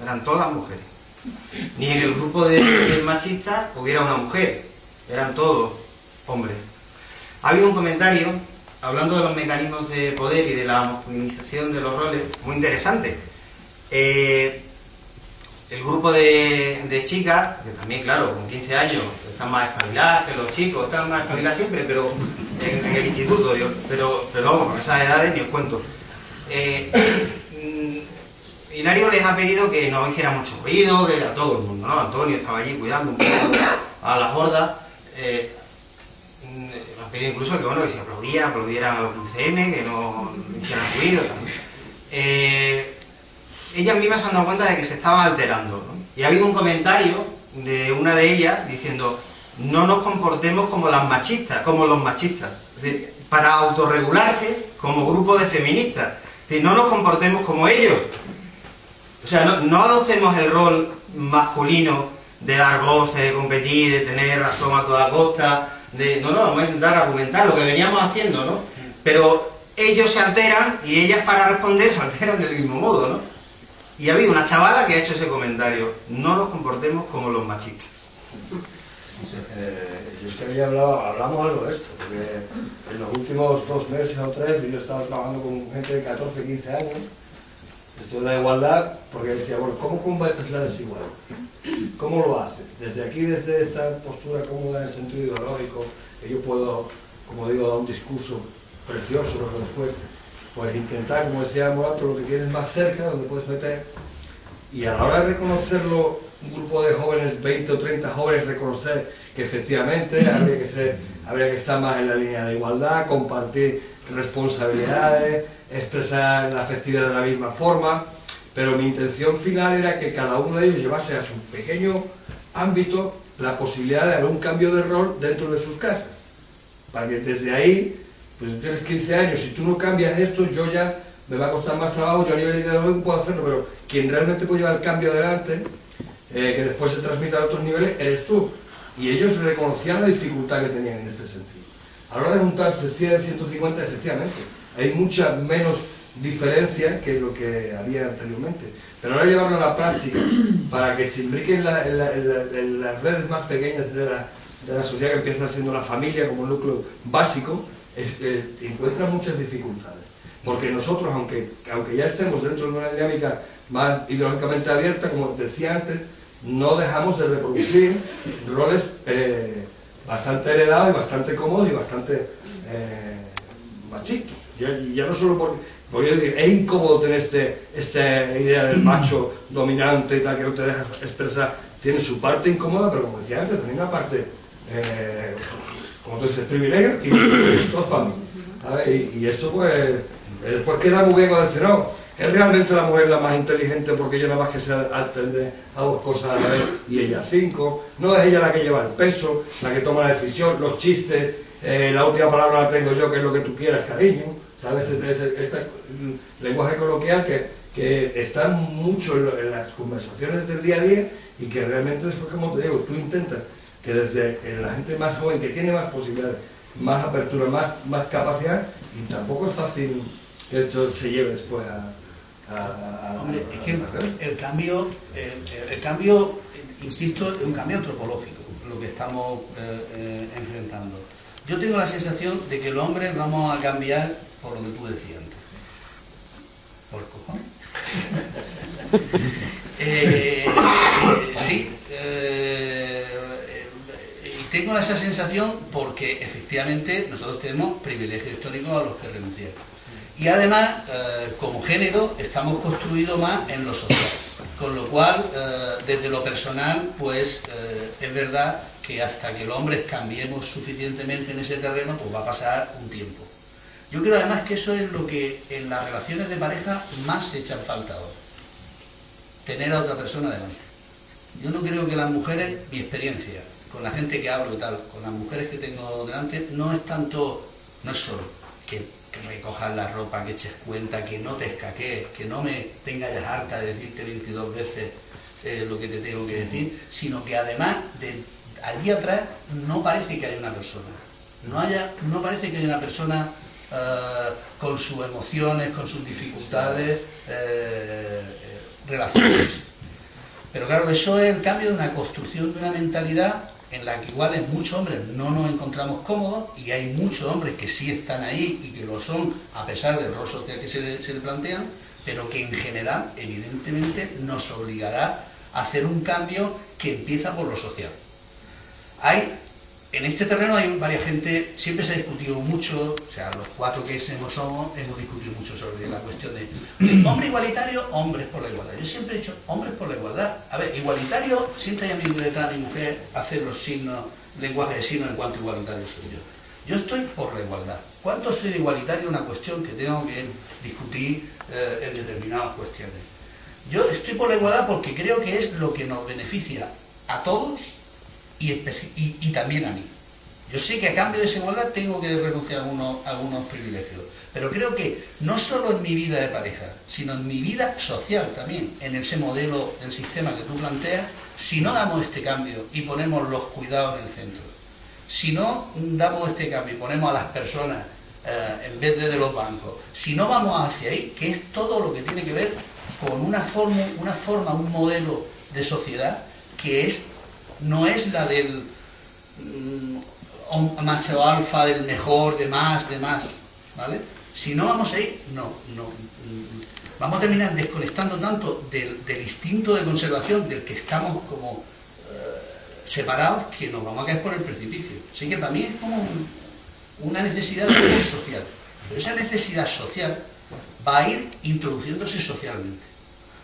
eran todas mujeres. Ni en el grupo de machistas hubiera una mujer, eran todos hombres. Ha habido un comentario, hablando de los mecanismos de poder y de la masculinización de los roles, muy interesante. El grupo de chicas, que también, claro, con 15 años están más espabiladas que los chicos, están más espabiladas siempre, pero en el instituto, pero vamos, con esas edades ni os cuento. Hilario les ha pedido que no hiciera mucho ruido, que era todo el mundo, ¿no? Antonio estaba allí cuidando un poco a las hordas. Me han pedido incluso que, bueno, que si aplaudieran a los 15M, que no hicieran ruido. Ellas mismas se han dado cuenta de que se estaban alterando, ¿no? Y ha habido un comentario de una de ellas diciendo: no nos comportemos como las machistas, como los machistas. Es decir, para autorregularse como grupo de feministas. Es decir, no nos comportemos como ellos. O sea, no adoptemos el rol masculino de dar voces, de competir, de tener razón a toda costa. No, vamos a intentar argumentar lo que veníamos haciendo, ¿no? Pero ellos se alteran y ellas, para responder, se alteran del mismo modo, ¿no? Y ha habido una chavala que ha hecho ese comentario: no nos comportemos como los machistas. Yo es que ahí hablamos algo de esto, porque en los últimos 2 meses o 3 yo estaba trabajando con gente de 14, 15 años, esto de la igualdad, porque decía, bueno, ¿cómo combates la desigualdad? ¿Cómo lo haces? Desde aquí, desde esta postura cómoda en el sentido ideológico, que yo puedo, como digo, dar un discurso precioso, pero después, pues intentar, como decía Morato, lo que tienes más cerca, donde puedes meter, y a la hora de reconocerlo, un grupo de jóvenes, 20 o 30 jóvenes, reconocer que efectivamente habría que estar más en la línea de igualdad, compartir responsabilidades, expresar la afectividad de la misma forma, pero mi intención final era que cada uno de ellos llevase a su pequeño ámbito la posibilidad de algún cambio de rol dentro de sus casas. Para que desde ahí, pues si tienes 15 años, si tú no cambias esto, yo ya me va a costar más trabajo, yo a nivel ideológico puedo hacerlo, pero quien realmente puede llevar el cambio adelante, que después se transmita a otros niveles, eres tú. Y ellos reconocían la dificultad que tenían en este sentido. A la hora de juntarse 100, 150, efectivamente, hay mucha menos diferencia que lo que había anteriormente. Pero ahora llevarlo a la práctica, para que se imbriquen en las redes más pequeñas de la sociedad, que empieza siendo la familia como núcleo básico, encuentra muchas dificultades. Porque nosotros, aunque ya estemos dentro de una dinámica más ideológicamente abierta, como decía antes, no dejamos de reproducir roles bastante heredados y bastante cómodos y bastante machistas. Ya no solo porque es incómodo tener esta idea del macho dominante y tal, que no te deja expresar. Tiene su parte incómoda, pero como decía antes, tiene una parte, como tú dices, privilegio y todo para mí. Y esto pues, después queda muy bien cuando dice, no, es realmente la mujer la más inteligente porque ella nada más que se atiende a 2 cosas a la vez y ella 5, no es ella la que lleva el peso, la que toma la decisión, los chistes, la última palabra la tengo yo, que es lo que tú quieras, cariño, ¿sabes? Este lenguaje coloquial que está mucho en las conversaciones del día a día y que realmente después, como te digo, tú intentas que desde la gente más joven, que tiene más posibilidades, más apertura, más capacidad, y tampoco es fácil que esto se lleve después Hombre, es que el cambio, insisto, es un cambio antropológico, lo que estamos enfrentando. Yo tengo la sensación de que los hombres vamos a cambiar por lo que tú decías antes. ¿Por cojones? Sí. Y tengo esa sensación porque efectivamente nosotros tenemos privilegios históricos a los que renunciar. Y además, como género, estamos construidos más en lo social. Con lo cual, desde lo personal, pues es verdad que hasta que los hombres cambiemos suficientemente en ese terreno, pues va a pasar un tiempo. Yo creo además que eso es lo que en las relaciones de pareja más se echa en falta ahora. Tener a otra persona delante. Yo no creo que las mujeres, mi experiencia, con la gente que hablo y tal, con las mujeres que tengo delante, no es solo que recojas la ropa, que eches cuenta, que no te escaquees, que no me tengas ya harta de decirte 22 veces lo que te tengo que decir, sino que además, allí atrás, no parece que haya una persona. No parece que haya una persona con sus emociones, con sus dificultades, relacionadas. Pero claro, eso es el cambio de una construcción de una mentalidad en la que igual en muchos hombres no nos encontramos cómodos y hay muchos hombres que sí están ahí y que lo son a pesar del rol social que se le plantean, pero que en general evidentemente nos obligará a hacer un cambio que empieza por lo social. En este terreno hay varias gente, siempre se ha discutido mucho, o sea, los 4 que somos, hemos discutido mucho sobre la cuestión de hombre igualitario, hombres por la igualdad. Yo siempre he dicho hombres por la igualdad. A ver, igualitario, siempre hay ambigüedad de mujer, hacer los signos, lenguaje de signos en cuanto igualitario soy yo. Yo estoy por la igualdad. ¿Cuánto soy de igualitario? Es una cuestión que tengo que discutir en determinadas cuestiones. Yo estoy por la igualdad porque creo que es lo que nos beneficia a todos y también a mí. Yo sé que a cambio de esa igualdad tengo que renunciar a algunos privilegios, pero creo que no solo en mi vida de pareja, sino en mi vida social también, en ese modelo del sistema que tú planteas, si no damos este cambio y ponemos los cuidados en el centro, si no damos este cambio y ponemos a las personas en vez de los bancos, si no vamos hacia ahí, que es todo lo que tiene que ver con una forma, un modelo de sociedad que no es la del macho alfa, del mejor, de más, ¿vale? Si no vamos ahí, vamos a terminar desconectando tanto del instinto de conservación del que estamos como separados, que nos vamos a caer por el precipicio. Así que para mí es como una necesidad de poder social, pero esa necesidad social va a ir introduciéndose socialmente.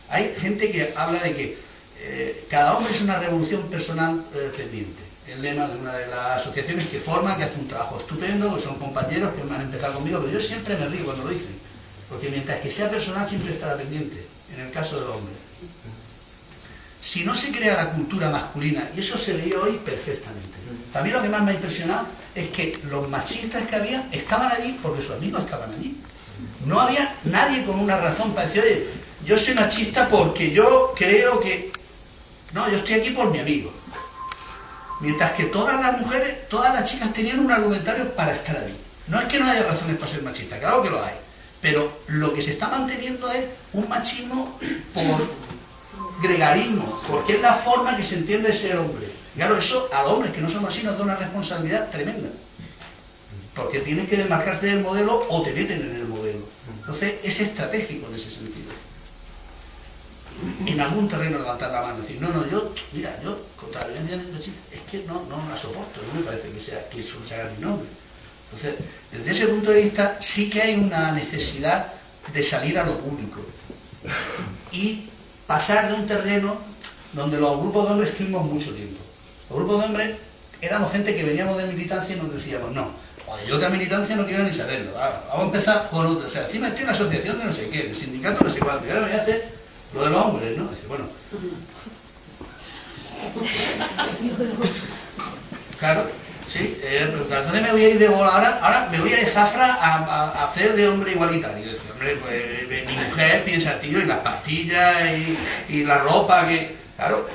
Hay gente que habla de que cada hombre es una revolución personal pendiente. El lema de una de las asociaciones que forman, que hace un trabajo estupendo, que son compañeros que van a empezar conmigo, pero yo siempre me río cuando lo dicen, porque mientras que sea personal siempre estará pendiente, en el caso del hombre. si no se crea la cultura masculina, y eso se veía hoy perfectamente. Para mí lo que más me ha impresionado es que los machistas que había estaban allí porque sus amigos estaban allí. No había nadie con una razón para decir, oye, yo soy machista porque yo creo que... No, yo estoy aquí por mi amigo. Mientras que todas las mujeres, todas las chicas tenían un argumentario para estar allí. No es que no haya razones para ser machista, claro que lo hay. Pero lo que se está manteniendo es un machismo por gregarismo, porque es la forma que se entiende de ser hombre. Claro, eso a los hombres que no somos así nos da una responsabilidad tremenda. Porque tienes que desmarcarte del modelo o te meten en el modelo. Entonces es estratégico en ese sentido. En algún terreno levantar la mano y decir, no, mira, yo contra la violencia machista es que no la soporto, no me parece que eso se haga mi nombre. Entonces, desde ese punto de vista sí que hay una necesidad de salir a lo público y pasar de un terreno donde los grupos de hombres estuvimos mucho tiempo. Los grupos de hombres éramos gente que veníamos de militancia y nos decíamos, no, oye, yo otra militancia no quiero ni saberlo, vamos a empezar con otra, o sea, encima estoy en la asociación de no sé qué, el sindicato no sé cuánto, y ahora me voy a hacer lo de los hombres, ¿no? Dice, bueno, claro, sí, pero entonces me voy a ir de bola, ahora me voy a ir de zafra a hacer de hombre igualitario. Dice, hombre, pues mi mujer piensa, tío, y las pastillas y la ropa, que... Claro,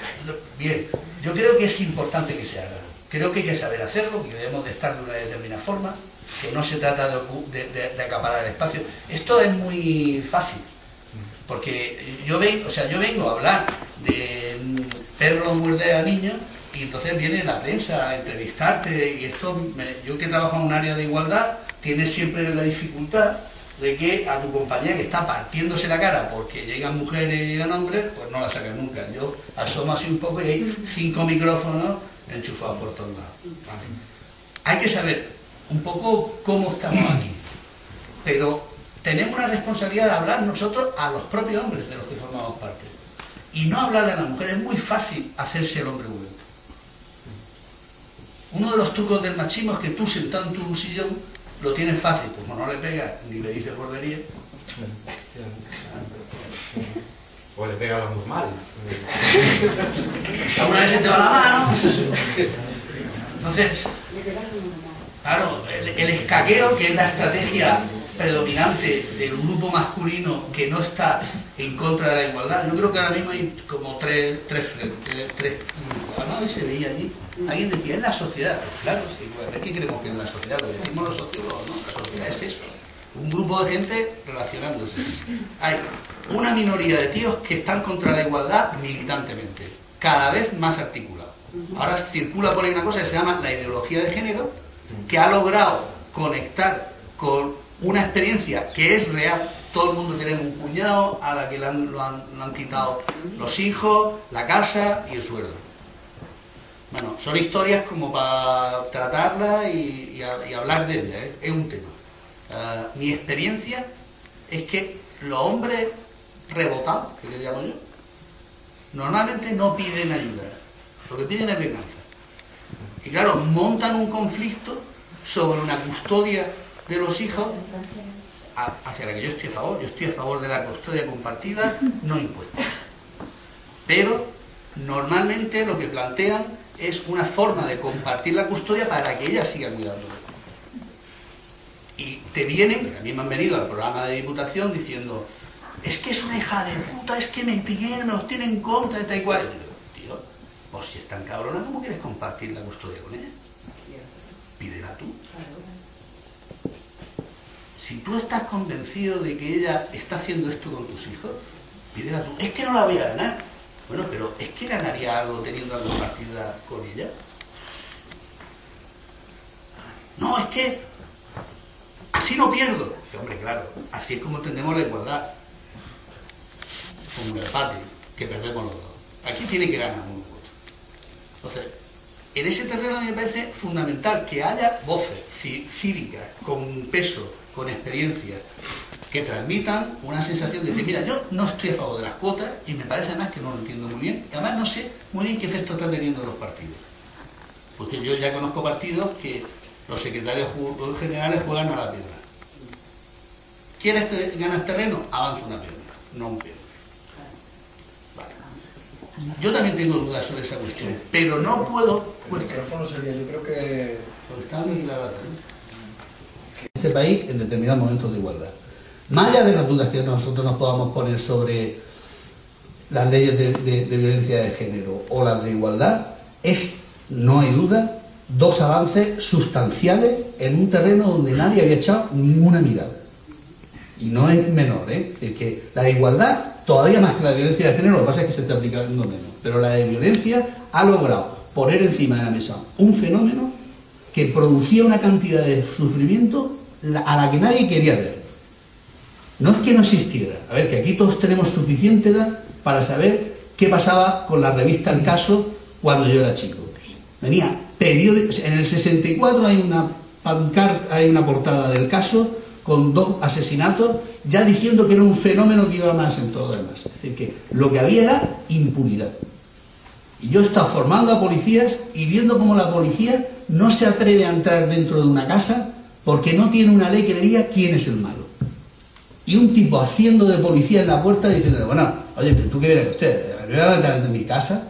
bien, yo creo que es importante que se haga. Creo que hay que saber hacerlo, que debemos de estar de una determinada forma, que no se trata de acaparar el espacio. Esto es muy fácil, porque yo vengo a hablar de perros muerde a niños, y entonces viene la prensa a entrevistarte, y esto, yo que trabajo en un área de igualdad, tienes siempre la dificultad de que a tu compañera que está partiéndose la cara porque llegan mujeres y llegan hombres, pues no la sacan nunca. Yo asomo así un poco y hay 5 micrófonos enchufados por todos lados. ¿Vale? Hay que saber un poco cómo estamos aquí, pero tenemos una responsabilidad de hablar nosotros a los propios hombres de los que formamos parte. Y no hablarle a la mujer, es muy fácil hacerse el hombre bueno. Uno de los trucos del machismo es que tú sentado en tu sillón lo tienes fácil, como no le pegas ni le dices bordería. O le pega a los normales. Alguna vez se te va la mano. Entonces, claro, el escaqueo, que es la estrategia predominante del grupo masculino que no está en contra de la igualdad. Yo creo que ahora mismo hay como tres frentes. Además se veía allí. Alguien decía, es la sociedad. Pues claro, sí, bueno, es que creemos que es la sociedad, lo decimos los sociólogos, ¿no? La sociedad es eso. Un grupo de gente relacionándose. Hay una minoría de tíos que están contra la igualdad militantemente, cada vez más articulado. Ahora circula por ahí una cosa que se llama la ideología de género, que ha logrado conectar con una experiencia que es real. Todo el mundo tiene un cuñado a la que lo han quitado los hijos, la casa y el sueldo. Bueno, son historias como para tratarlas y hablar de ellas, ¿eh? Es un tema. Mi experiencia es que los hombres rebotados, que le llamo yo, normalmente no piden ayuda, lo que piden es venganza. Y claro, montan un conflicto sobre una custodia de los hijos hacia la que yo estoy a favor. Yo estoy a favor de la custodia compartida, no impuesta. Pero normalmente lo que plantean es una forma de compartir la custodia para que ella siga cuidándolo. Y te vienen, a mí me han venido al programa de diputación diciendo, es que es una hija de puta, es que me los tiene en contra, está igual. Y yo digo, tío, pues si es tan cabrona, ¿cómo quieres compartir la custodia con ella? Pídela tú. Si tú estás convencido de que ella está haciendo esto con tus hijos, pídela tú. Es que no la voy a ganar. Bueno, pero ¿es que ganaría algo teniendo la compartida con ella? No, es que así no pierdo. Dice, hombre, claro, así es como entendemos la igualdad. Como el empate, que perdemos los dos. Aquí tiene que ganar uno u otro. Entonces, en ese terreno a mí me parece fundamental que haya voces cívicas, con peso, con experiencia, que transmitan una sensación de decir, mira, yo no estoy a favor de las cuotas y me parece además que no lo entiendo muy bien, y además no sé muy bien qué efecto están teniendo los partidos. Porque yo ya conozco partidos que los secretarios generales juegan a la piedra. ¿Quieres ganar terreno? Avanza una piedra, no un pie. Vale. Yo también tengo dudas sobre esa cuestión, pero no puedo... El micrófono sería, yo creo que... Está bien la lata, ¿no? Este país en determinados momentos de igualdad. Más allá de las dudas que nosotros nos podamos poner sobre las leyes de violencia de género o las de igualdad, no hay duda, dos avances sustanciales en un terreno donde nadie había echado ninguna mirada. Y no es menor, ¿eh? Es que la de igualdad, todavía más que la violencia de género, lo que pasa es que se está aplicando menos. Pero la de violencia ha logrado poner encima de la mesa un fenómeno que producía una cantidad de sufrimiento a la que nadie quería ver. No es que no existiera. A ver, que aquí todos tenemos suficiente edad para saber qué pasaba con la revista El Caso cuando yo era chico. Venía periódicos, en el 64 hay una pancarta, hay una portada del Caso con 2 asesinatos, ya diciendo que era un fenómeno que iba más en todo lo demás. Es decir, que lo que había era impunidad. Y yo he estado formando a policías y viendo cómo la policía no se atreve a entrar dentro de una casa porque no tiene una ley que le diga quién es el malo. Y un tipo haciendo de policía en la puerta diciendo, bueno, oye, pero tú qué vienes usted, me voy a meter en mi casa.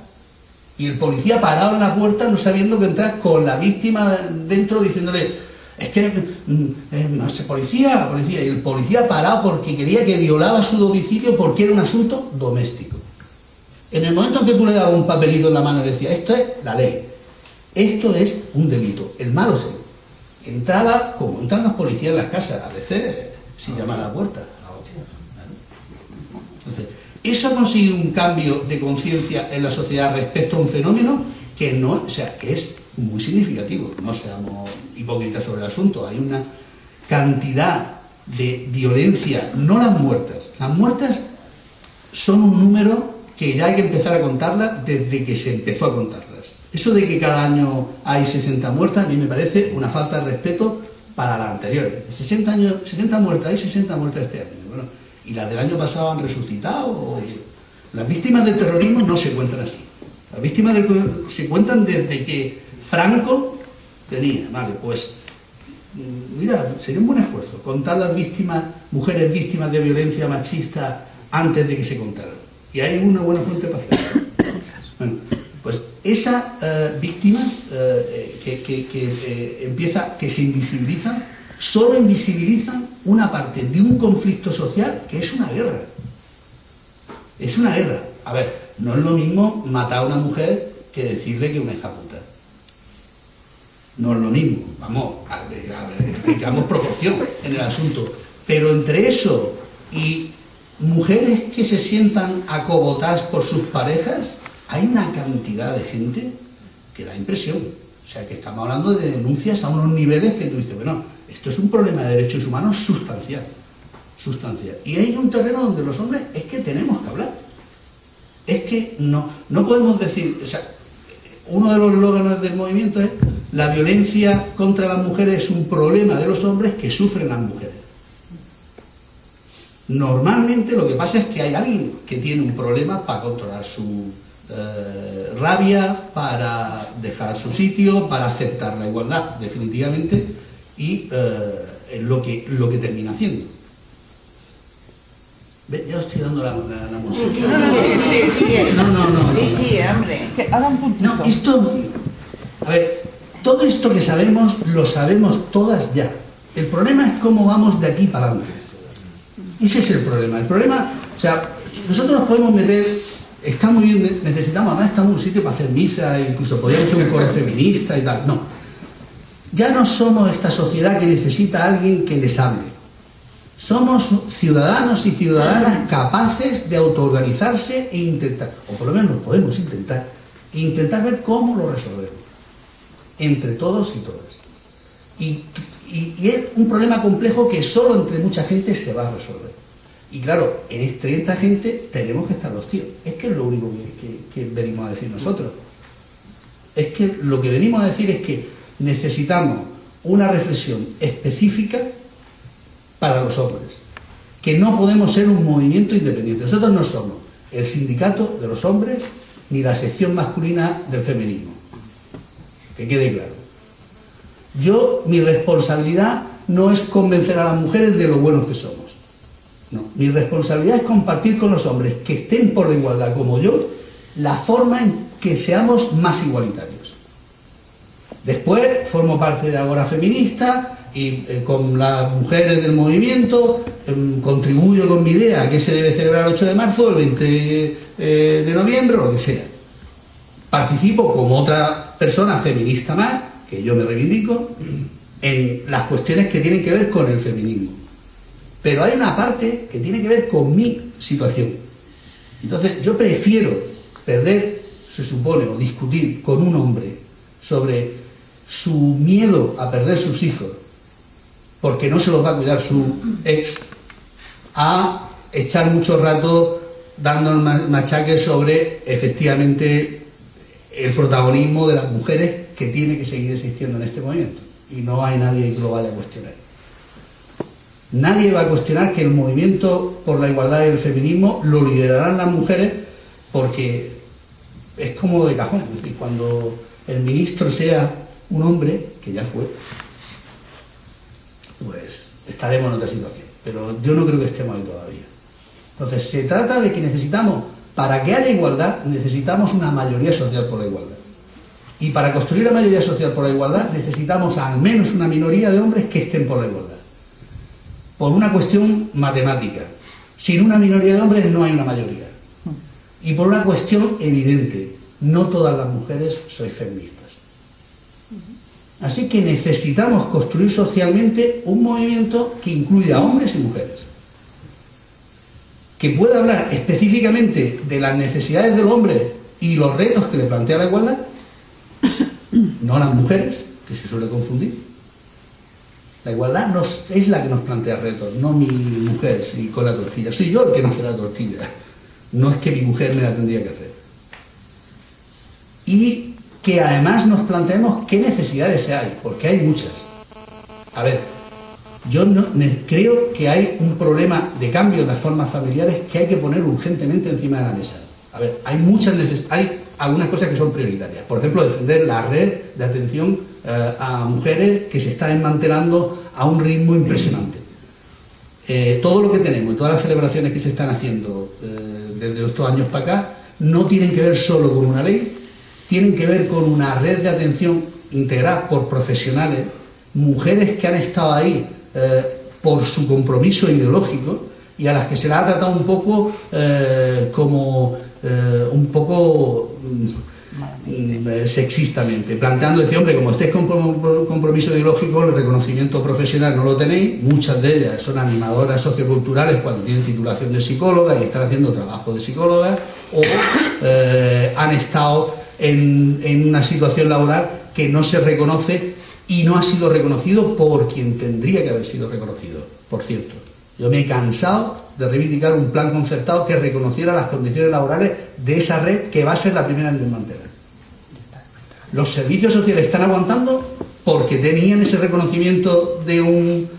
Y el policía parado en la puerta no sabiendo que entrar con la víctima dentro diciéndole, es que, no sé, policía. Y el policía parado porque quería que violaba su domicilio porque era un asunto doméstico. En el momento en que tú le dabas un papelito en la mano y le decías, esto es la ley, esto es un delito, el malo es él. Entraba como entran los policías en las casas, a veces sin llamar a la puerta. Entonces, eso ha conseguido un cambio de conciencia en la sociedad respecto a un fenómeno que no, o sea, que es muy significativo. No seamos hipócritas sobre el asunto. Hay una cantidad de violencia, no las muertas. Las muertas son un número que ya hay que empezar a contarlas desde que se empezó a contarlas. Eso de que cada año hay 60 muertas, a mí me parece una falta de respeto para las anteriores. 60 muertas, hay 60 muertas este año. Bueno, y las del año pasado han resucitado. Las víctimas del terrorismo no se cuentan así. Las víctimas se cuentan desde que Franco tenía. Vale, pues mira, sería un buen esfuerzo contar las víctimas, mujeres víctimas de violencia machista antes de que se contaran. Y hay una buena fuente para hacerlo. Bueno, pues esas víctimas que se invisibilizan, solo invisibilizan una parte de un conflicto social que es una guerra. Es una guerra. A ver, no es lo mismo matar a una mujer que decirle que es una hija puta. No es lo mismo. Vamos, tengamos proporción en el asunto. Pero entre eso y mujeres que se sientan acogotadas por sus parejas, hay una cantidad de gente que da impresión. O sea, que estamos hablando de denuncias a unos niveles que tú dices, bueno, esto es un problema de derechos humanos sustancial. Y hay un terreno donde los hombres es que tenemos que hablar. Es que no podemos decir, o sea, uno de los eslóganes del movimiento es la violencia contra las mujeres es un problema de los hombres que sufren las mujeres. Normalmente lo que pasa es que hay alguien que tiene un problema para controlar su rabia, para dejar su sitio, para aceptar la igualdad, definitivamente, y lo que termina haciendo. Ya os estoy dando la música. No. Sí, hombre. No, esto... A ver, todo esto que sabemos, lo sabemos todas ya. El problema es cómo vamos de aquí para adelante. Ese es el problema. El problema, o sea, nosotros nos podemos meter, está muy bien, necesitamos, además estamos en un sitio para hacer misa, incluso podríamos hacer un coro feminista y tal. No. Ya no somos esta sociedad que necesita a alguien que les hable. Somos ciudadanos y ciudadanas capaces de autoorganizarse e intentar, o por lo menos lo podemos intentar, e intentar ver cómo lo resolvemos. Entre todos y todas. Y es un problema complejo que solo entre mucha gente se va a resolver. Y claro, entre esta gente tenemos que estar los tíos. Es que es lo único que venimos a decir nosotros. Es que lo que venimos a decir es que necesitamos una reflexión específica para los hombres. Que no podemos ser un movimiento independiente. Nosotros no somos el sindicato de los hombres ni la sección masculina del feminismo. Que quede claro. Mi responsabilidad no es convencer a las mujeres de lo buenos que somos. No, mi responsabilidad es compartir con los hombres que estén por la igualdad como yo, la forma en que seamos más igualitarios. Después formo parte de Agora Feminista y con las mujeres del movimiento contribuyo con mi idea a que se debe celebrar el 8 de marzo, el 20 de noviembre o lo que sea. Participo como otra persona feminista más, que yo me reivindico, en las cuestiones que tienen que ver con el feminismo. Pero hay una parte que tiene que ver con mi situación. Entonces yo prefiero perder, se supone, o discutir con un hombre sobre su miedo a perder sus hijos porque no se los va a cuidar su ex, a echar mucho rato dando machaques sobre efectivamente el protagonismo de las mujeres que tiene que seguir existiendo en este movimiento. Y no hay nadie que lo vaya a cuestionar. Nadie va a cuestionar que el movimiento por la igualdad y el feminismo lo liderarán las mujeres, porque es como de cajón. Es decir, cuando el ministro sea un hombre, que ya fue, pues estaremos en otra situación. Pero yo no creo que estemos ahí todavía. Entonces se trata de que necesitamos, para que haya igualdad, necesitamos una mayoría social por la igualdad. Y para construir la mayoría social por la igualdad necesitamos al menos una minoría de hombres que estén por la igualdad. Por una cuestión matemática. Sin una minoría de hombres no hay una mayoría. Y por una cuestión evidente. No todas las mujeres sois feministas. Así que necesitamos construir socialmente un movimiento que incluya a hombres y mujeres. Que pueda hablar específicamente de las necesidades del hombre y los retos que le plantea la igualdad. No a las mujeres, que se suele confundir. La igualdad es la que nos plantea retos, no mi mujer si con la tortilla. Soy yo el que no hace la tortilla. No es que mi mujer me la tendría que hacer. Y que además nos planteemos qué necesidades hay, porque hay muchas. A ver, yo creo que hay un problema de cambio en las formas familiares que hay que poner urgentemente encima de la mesa. A ver, hay algunas cosas que son prioritarias. Por ejemplo, defender la red de atención a mujeres que se está desmantelando a un ritmo impresionante. Todo lo que tenemos, todas las celebraciones que se están haciendo desde estos años para acá, no tienen que ver solo con una ley, tienen que ver con una red de atención integrada por profesionales, mujeres que han estado ahí por su compromiso ideológico y a las que se les ha tratado un poco como un poco sexistamente, planteando, decir, hombre, como estéis con compromiso ideológico, el reconocimiento profesional no lo tenéis. Muchas de ellas son animadoras socioculturales cuando tienen titulación de psicóloga y están haciendo trabajo de psicóloga, o han estado en una situación laboral que no se reconoce y no ha sido reconocido por quien tendría que haber sido reconocido. Por cierto, yo me he cansado de reivindicar un plan concertado que reconociera las condiciones laborales de esa red que va a ser la primera en desmantelar. Los servicios sociales están aguantando porque tenían ese reconocimiento de un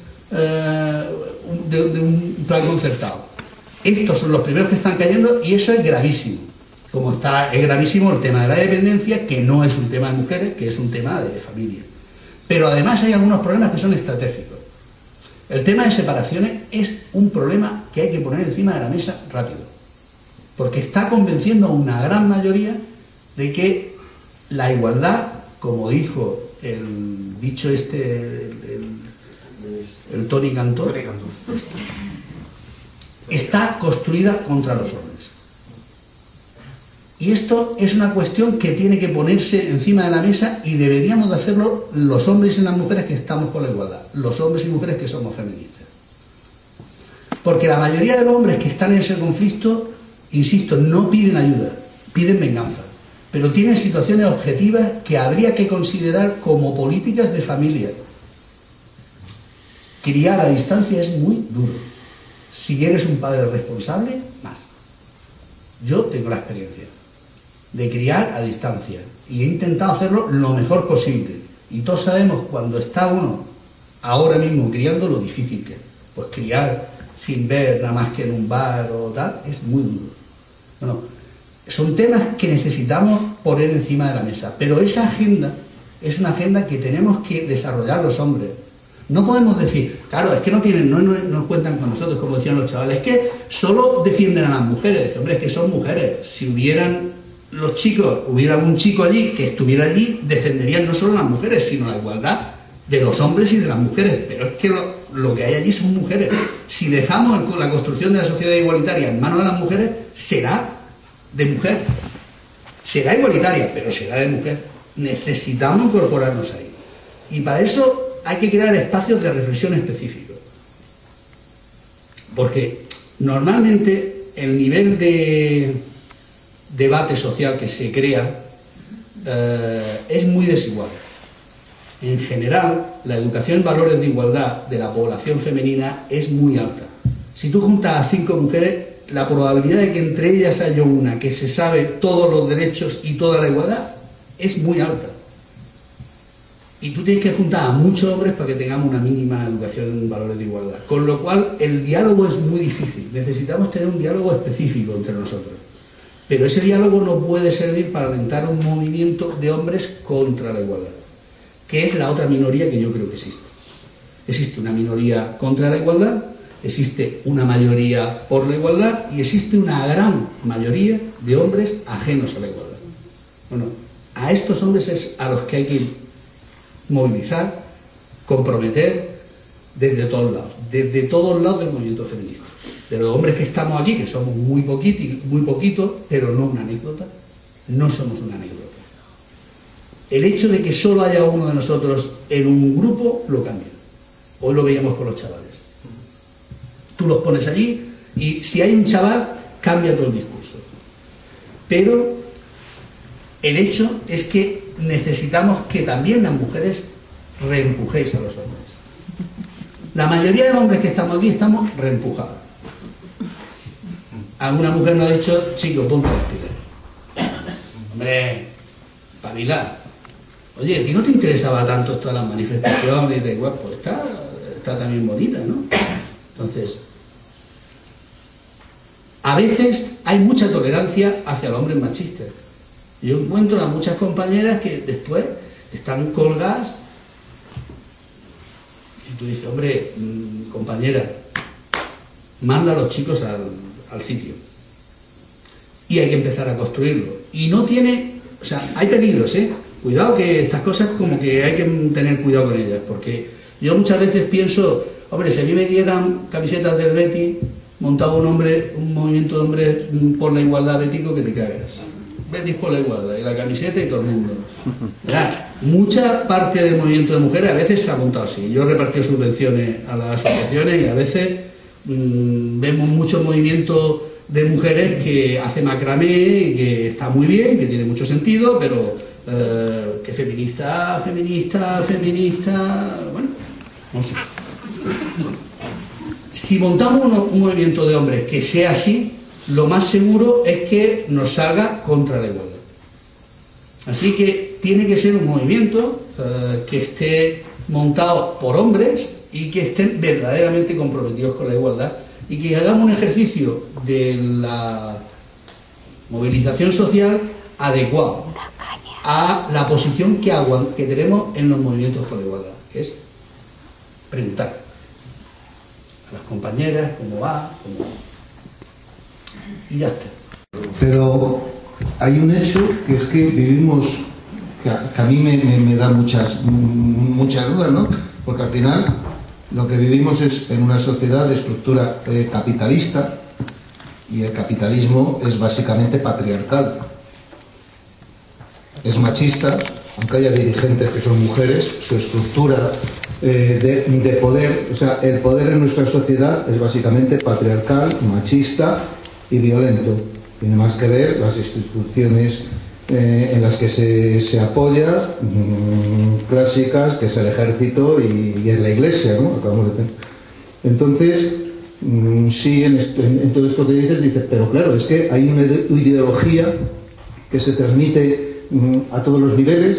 plan concertado. Estos son los primeros que están cayendo y eso es gravísimo. Como es gravísimo el tema de la dependencia, que no es un tema de mujeres, que es un tema de familia. Pero además hay algunos problemas que son estratégicos. El tema de separaciones es un problema que hay que poner encima de la mesa rápido, porque está convenciendo a una gran mayoría de que la igualdad, como dijo el dicho el Tony Cantó, está construida contra los hombres. Y esto es una cuestión que tiene que ponerse encima de la mesa y deberíamos de hacerlo los hombres y las mujeres que estamos por la igualdad, los hombres y mujeres que somos feministas. Porque la mayoría de los hombres que están en ese conflicto, insisto, no piden ayuda, piden venganza, pero tienen situaciones objetivas que habría que considerar como políticas de familia. Criar a distancia es muy duro. Si eres un padre responsable, más. Yo tengo la experiencia de criar a distancia y he intentado hacerlo lo mejor posible, y todos sabemos cuando está uno ahora mismo criando lo difícil que es. Pues criar sin ver nada más que en un bar o tal es muy duro. Bueno, son temas que necesitamos poner encima de la mesa, pero esa agenda es una agenda que tenemos que desarrollar los hombres. No podemos decir, claro, es que no cuentan con nosotros, como decían los chavales, es que solo defienden a las mujeres. Hombre, es que son mujeres. Si hubieran los chicos, hubiera algún chico allí que estuviera allí, defenderían no solo las mujeres, sino la igualdad de los hombres y de las mujeres. Pero es que lo que hay allí son mujeres. Si dejamos la construcción de la sociedad igualitaria en manos de las mujeres, será de mujer. Será igualitaria, pero será de mujer. Necesitamos incorporarnos ahí. Y para eso hay que crear espacios de reflexión específicos. Porque normalmente el nivel de debate social que se crea es muy desigual. En general, la educación en valores de igualdad de la población femenina es muy alta. Si tú juntas a 5 mujeres, la probabilidad de que entre ellas haya una que se sabe todos los derechos y toda la igualdad es muy alta. Y tú tienes que juntar a muchos hombres para que tengamos una mínima educación en valores de igualdad. Con lo cual, el diálogo es muy difícil. Necesitamos tener un diálogo específico entre nosotros. Pero ese diálogo no puede servir para alentar un movimiento de hombres contra la igualdad, que es la otra minoría que yo creo que existe. Existe una minoría contra la igualdad, existe una mayoría por la igualdad y existe una gran mayoría de hombres ajenos a la igualdad. Bueno, a estos hombres es a los que hay que movilizar, comprometer desde todos lados del movimiento feminista. De los hombres que estamos aquí, que somos muy poquitos, pero no una anécdota, no somos una anécdota. El hecho de que solo haya uno de nosotros en un grupo lo cambia. Hoy lo veíamos con los chavales. Tú los pones allí y si hay un chaval, cambia todo el discurso. Pero el hecho es que necesitamos que también las mujeres reempujéis a los hombres. La mayoría de los hombres que estamos aquí estamos reempujados. Alguna mujer nos ha dicho, chicos, ponte las pilas. Hombre, espabilar. Oye, ¿a ti no te interesaba tanto todas las manifestaciones y de igual? Pues está también bonita, ¿no? Entonces, a veces hay mucha tolerancia hacia los hombres machistas. Yo encuentro a muchas compañeras que después están colgadas y tú dices, hombre, compañera, manda a los chicos al sitio. Y hay que empezar a construirlo. Y no tiene, o sea, hay peligros, ¿eh? Cuidado que estas cosas como que hay que tener cuidado con ellas, porque yo muchas veces pienso, hombre, si a mí me dieran camisetas del Betis, montaba un movimiento de hombres por la igualdad bético que te cagas. Betis por la igualdad, y la camiseta y todo el mundo. ¿Verdad? Mucha parte del movimiento de mujeres a veces se ha montado así. Yo he repartido subvenciones a las asociaciones y a veces vemos mucho movimiento de mujeres que hace macramé y que está muy bien, que tiene mucho sentido, pero que feminista, bueno, no sé. Si montamos un movimiento de hombres que sea así, lo más seguro es que nos salga contra la igualdad. Así que tiene que ser un movimiento que esté montado por hombres y que estén verdaderamente comprometidos con la igualdad y que hagamos un ejercicio de la movilización social adecuado a la posición que tenemos en los movimientos por la igualdad, que es preguntar a las compañeras cómo va, y ya está. Pero hay un hecho que es que vivimos, que a mí me da muchas dudas, ¿no? Porque al final lo que vivimos es en una sociedad de estructura capitalista y el capitalismo es básicamente patriarcal. Es machista, aunque haya dirigentes que son mujeres, su estructura de poder, o sea, el poder en nuestra sociedad es básicamente patriarcal, machista y violento. Tiene más que ver las instituciones en las que se apoya, clásicas, que es el ejército y es la iglesia, ¿no? Acabamos de tener. Entonces, sí, en todo esto que dices, pero claro, es que hay una ideología que se transmite a todos los niveles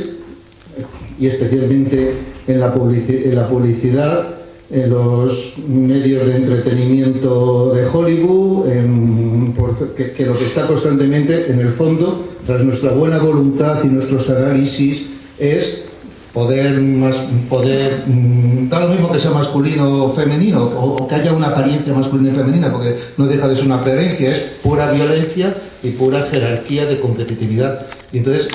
y especialmente en la publicidad, en los medios de entretenimiento de Hollywood, que lo que está constantemente en el fondo, tras nuestra buena voluntad y nuestros análisis, es poder, da lo mismo que sea masculino o femenino, o que haya una apariencia masculina y femenina, porque no deja de ser una prevencia, es pura violencia y pura jerarquía de competitividad. Y entonces,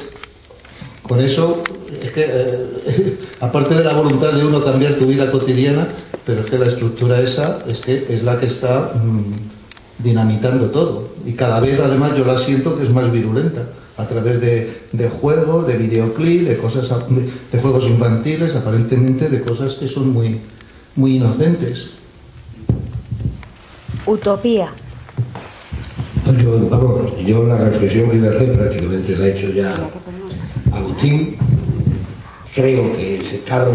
con eso, es que, aparte de la voluntad de uno cambiar tu vida cotidiana, pero es que la estructura esa es la que está dinamitando todo. Y cada vez, además, yo la siento que es más virulenta, a través de juegos, de videoclips, de cosas, de juegos infantiles, aparentemente de cosas que son muy, muy inocentes. Utopía. Yo la reflexión que iba a hacer prácticamente la ha hecho ya Agustín. Creo que se están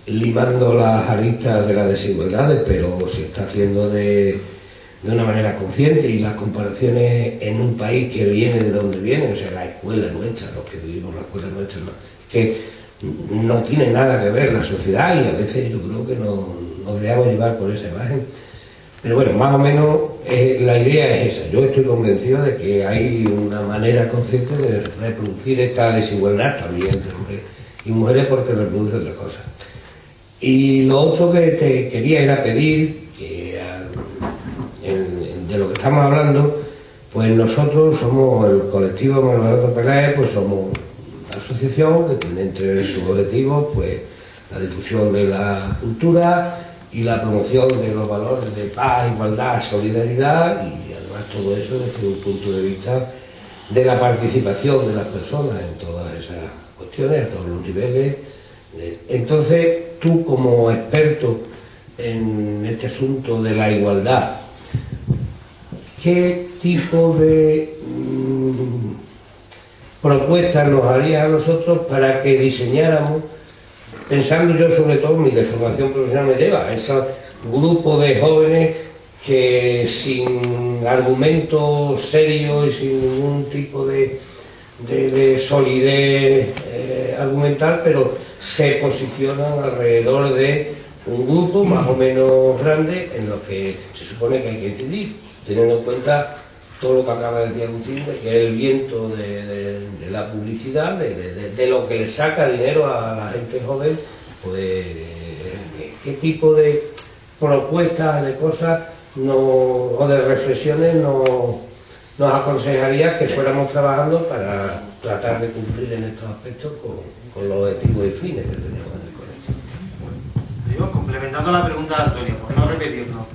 limando las aristas de las desigualdades, pero se está haciendo de una manera consciente, y las comparaciones en un país que viene de donde viene, o sea, la escuela nuestra, los que vivimos la escuela nuestra, que no tiene nada que ver la sociedad, y a veces yo creo que nos dejamos llevar por esa imagen. Pero bueno, más o menos la idea es esa. Yo estoy convencido de que hay una manera consciente de reproducir esta desigualdad también entre hombres y mujeres, porque reproduce otra cosa. Y lo otro que te quería era pedir que de lo que estamos hablando, pues nosotros somos el colectivo Manuel J. Peláez, pues somos una asociación que tiene entre sus objetivos pues la difusión de la cultura y la promoción de los valores de paz, igualdad, solidaridad, y además todo eso desde un punto de vista de la participación de las personas en todas esas cuestiones, a todos los niveles. Entonces, tú como experto en este asunto de la igualdad, ¿qué tipo de propuestas nos harías a nosotros para que diseñáramos, pensando yo sobre todo, mi deformación profesional me lleva a ese grupo de jóvenes que sin argumentos serios y sin ningún tipo de solidez argumental, pero se posicionan alrededor de un grupo más o menos grande en lo que se supone que hay que incidir, teniendo en cuenta todo lo que acaba de decir Agustín, que es el viento de la publicidad, de lo que le saca dinero a la gente joven. Pues qué tipo de propuestas, de cosas o de reflexiones nos aconsejaría que fuéramos trabajando para tratar de cumplir en estos aspectos con los objetivos y fines que tenemos en el colegio. Digo, complementando la pregunta de Antonio, por no repetirlo,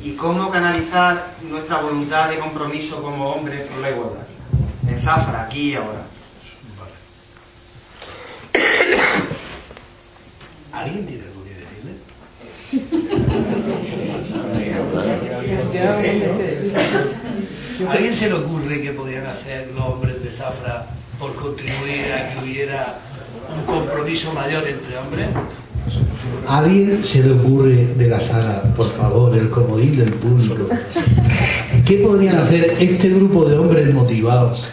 y cómo canalizar nuestra voluntad de compromiso como hombres por la igualdad en Zafra, aquí y ahora. ¿Alguien tiene algo que decirle? ¿A alguien se le ocurre que podrían hacer los hombres de Zafra por contribuir a que hubiera un compromiso mayor entre hombres? ¿A alguien se le ocurre de la sala, por favor, el comodín del público? ¿Qué podrían hacer este grupo de hombres motivados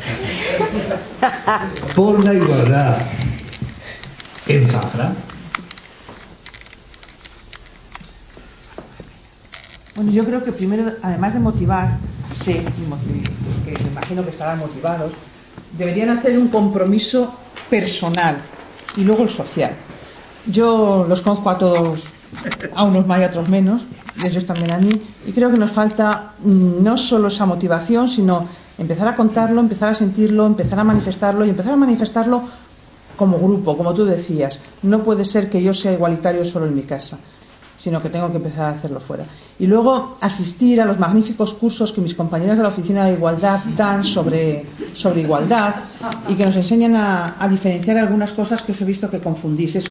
por la igualdad en Zafra? Bueno, yo creo que primero, además de motivarse, que me imagino que estarán motivados, deberían hacer un compromiso personal y luego el social. Yo los conozco a todos, a unos más y a otros menos, y ellos también a mí, y creo que nos falta no solo esa motivación, sino empezar a contarlo, empezar a sentirlo, empezar a manifestarlo, y empezar a manifestarlo como grupo, como tú decías. No puede ser que yo sea igualitario solo en mi casa, sino que tengo que empezar a hacerlo fuera. Y luego asistir a los magníficos cursos que mis compañeras de la Oficina de Igualdad dan sobre igualdad, y que nos enseñan a diferenciar algunas cosas que os he visto que confundís.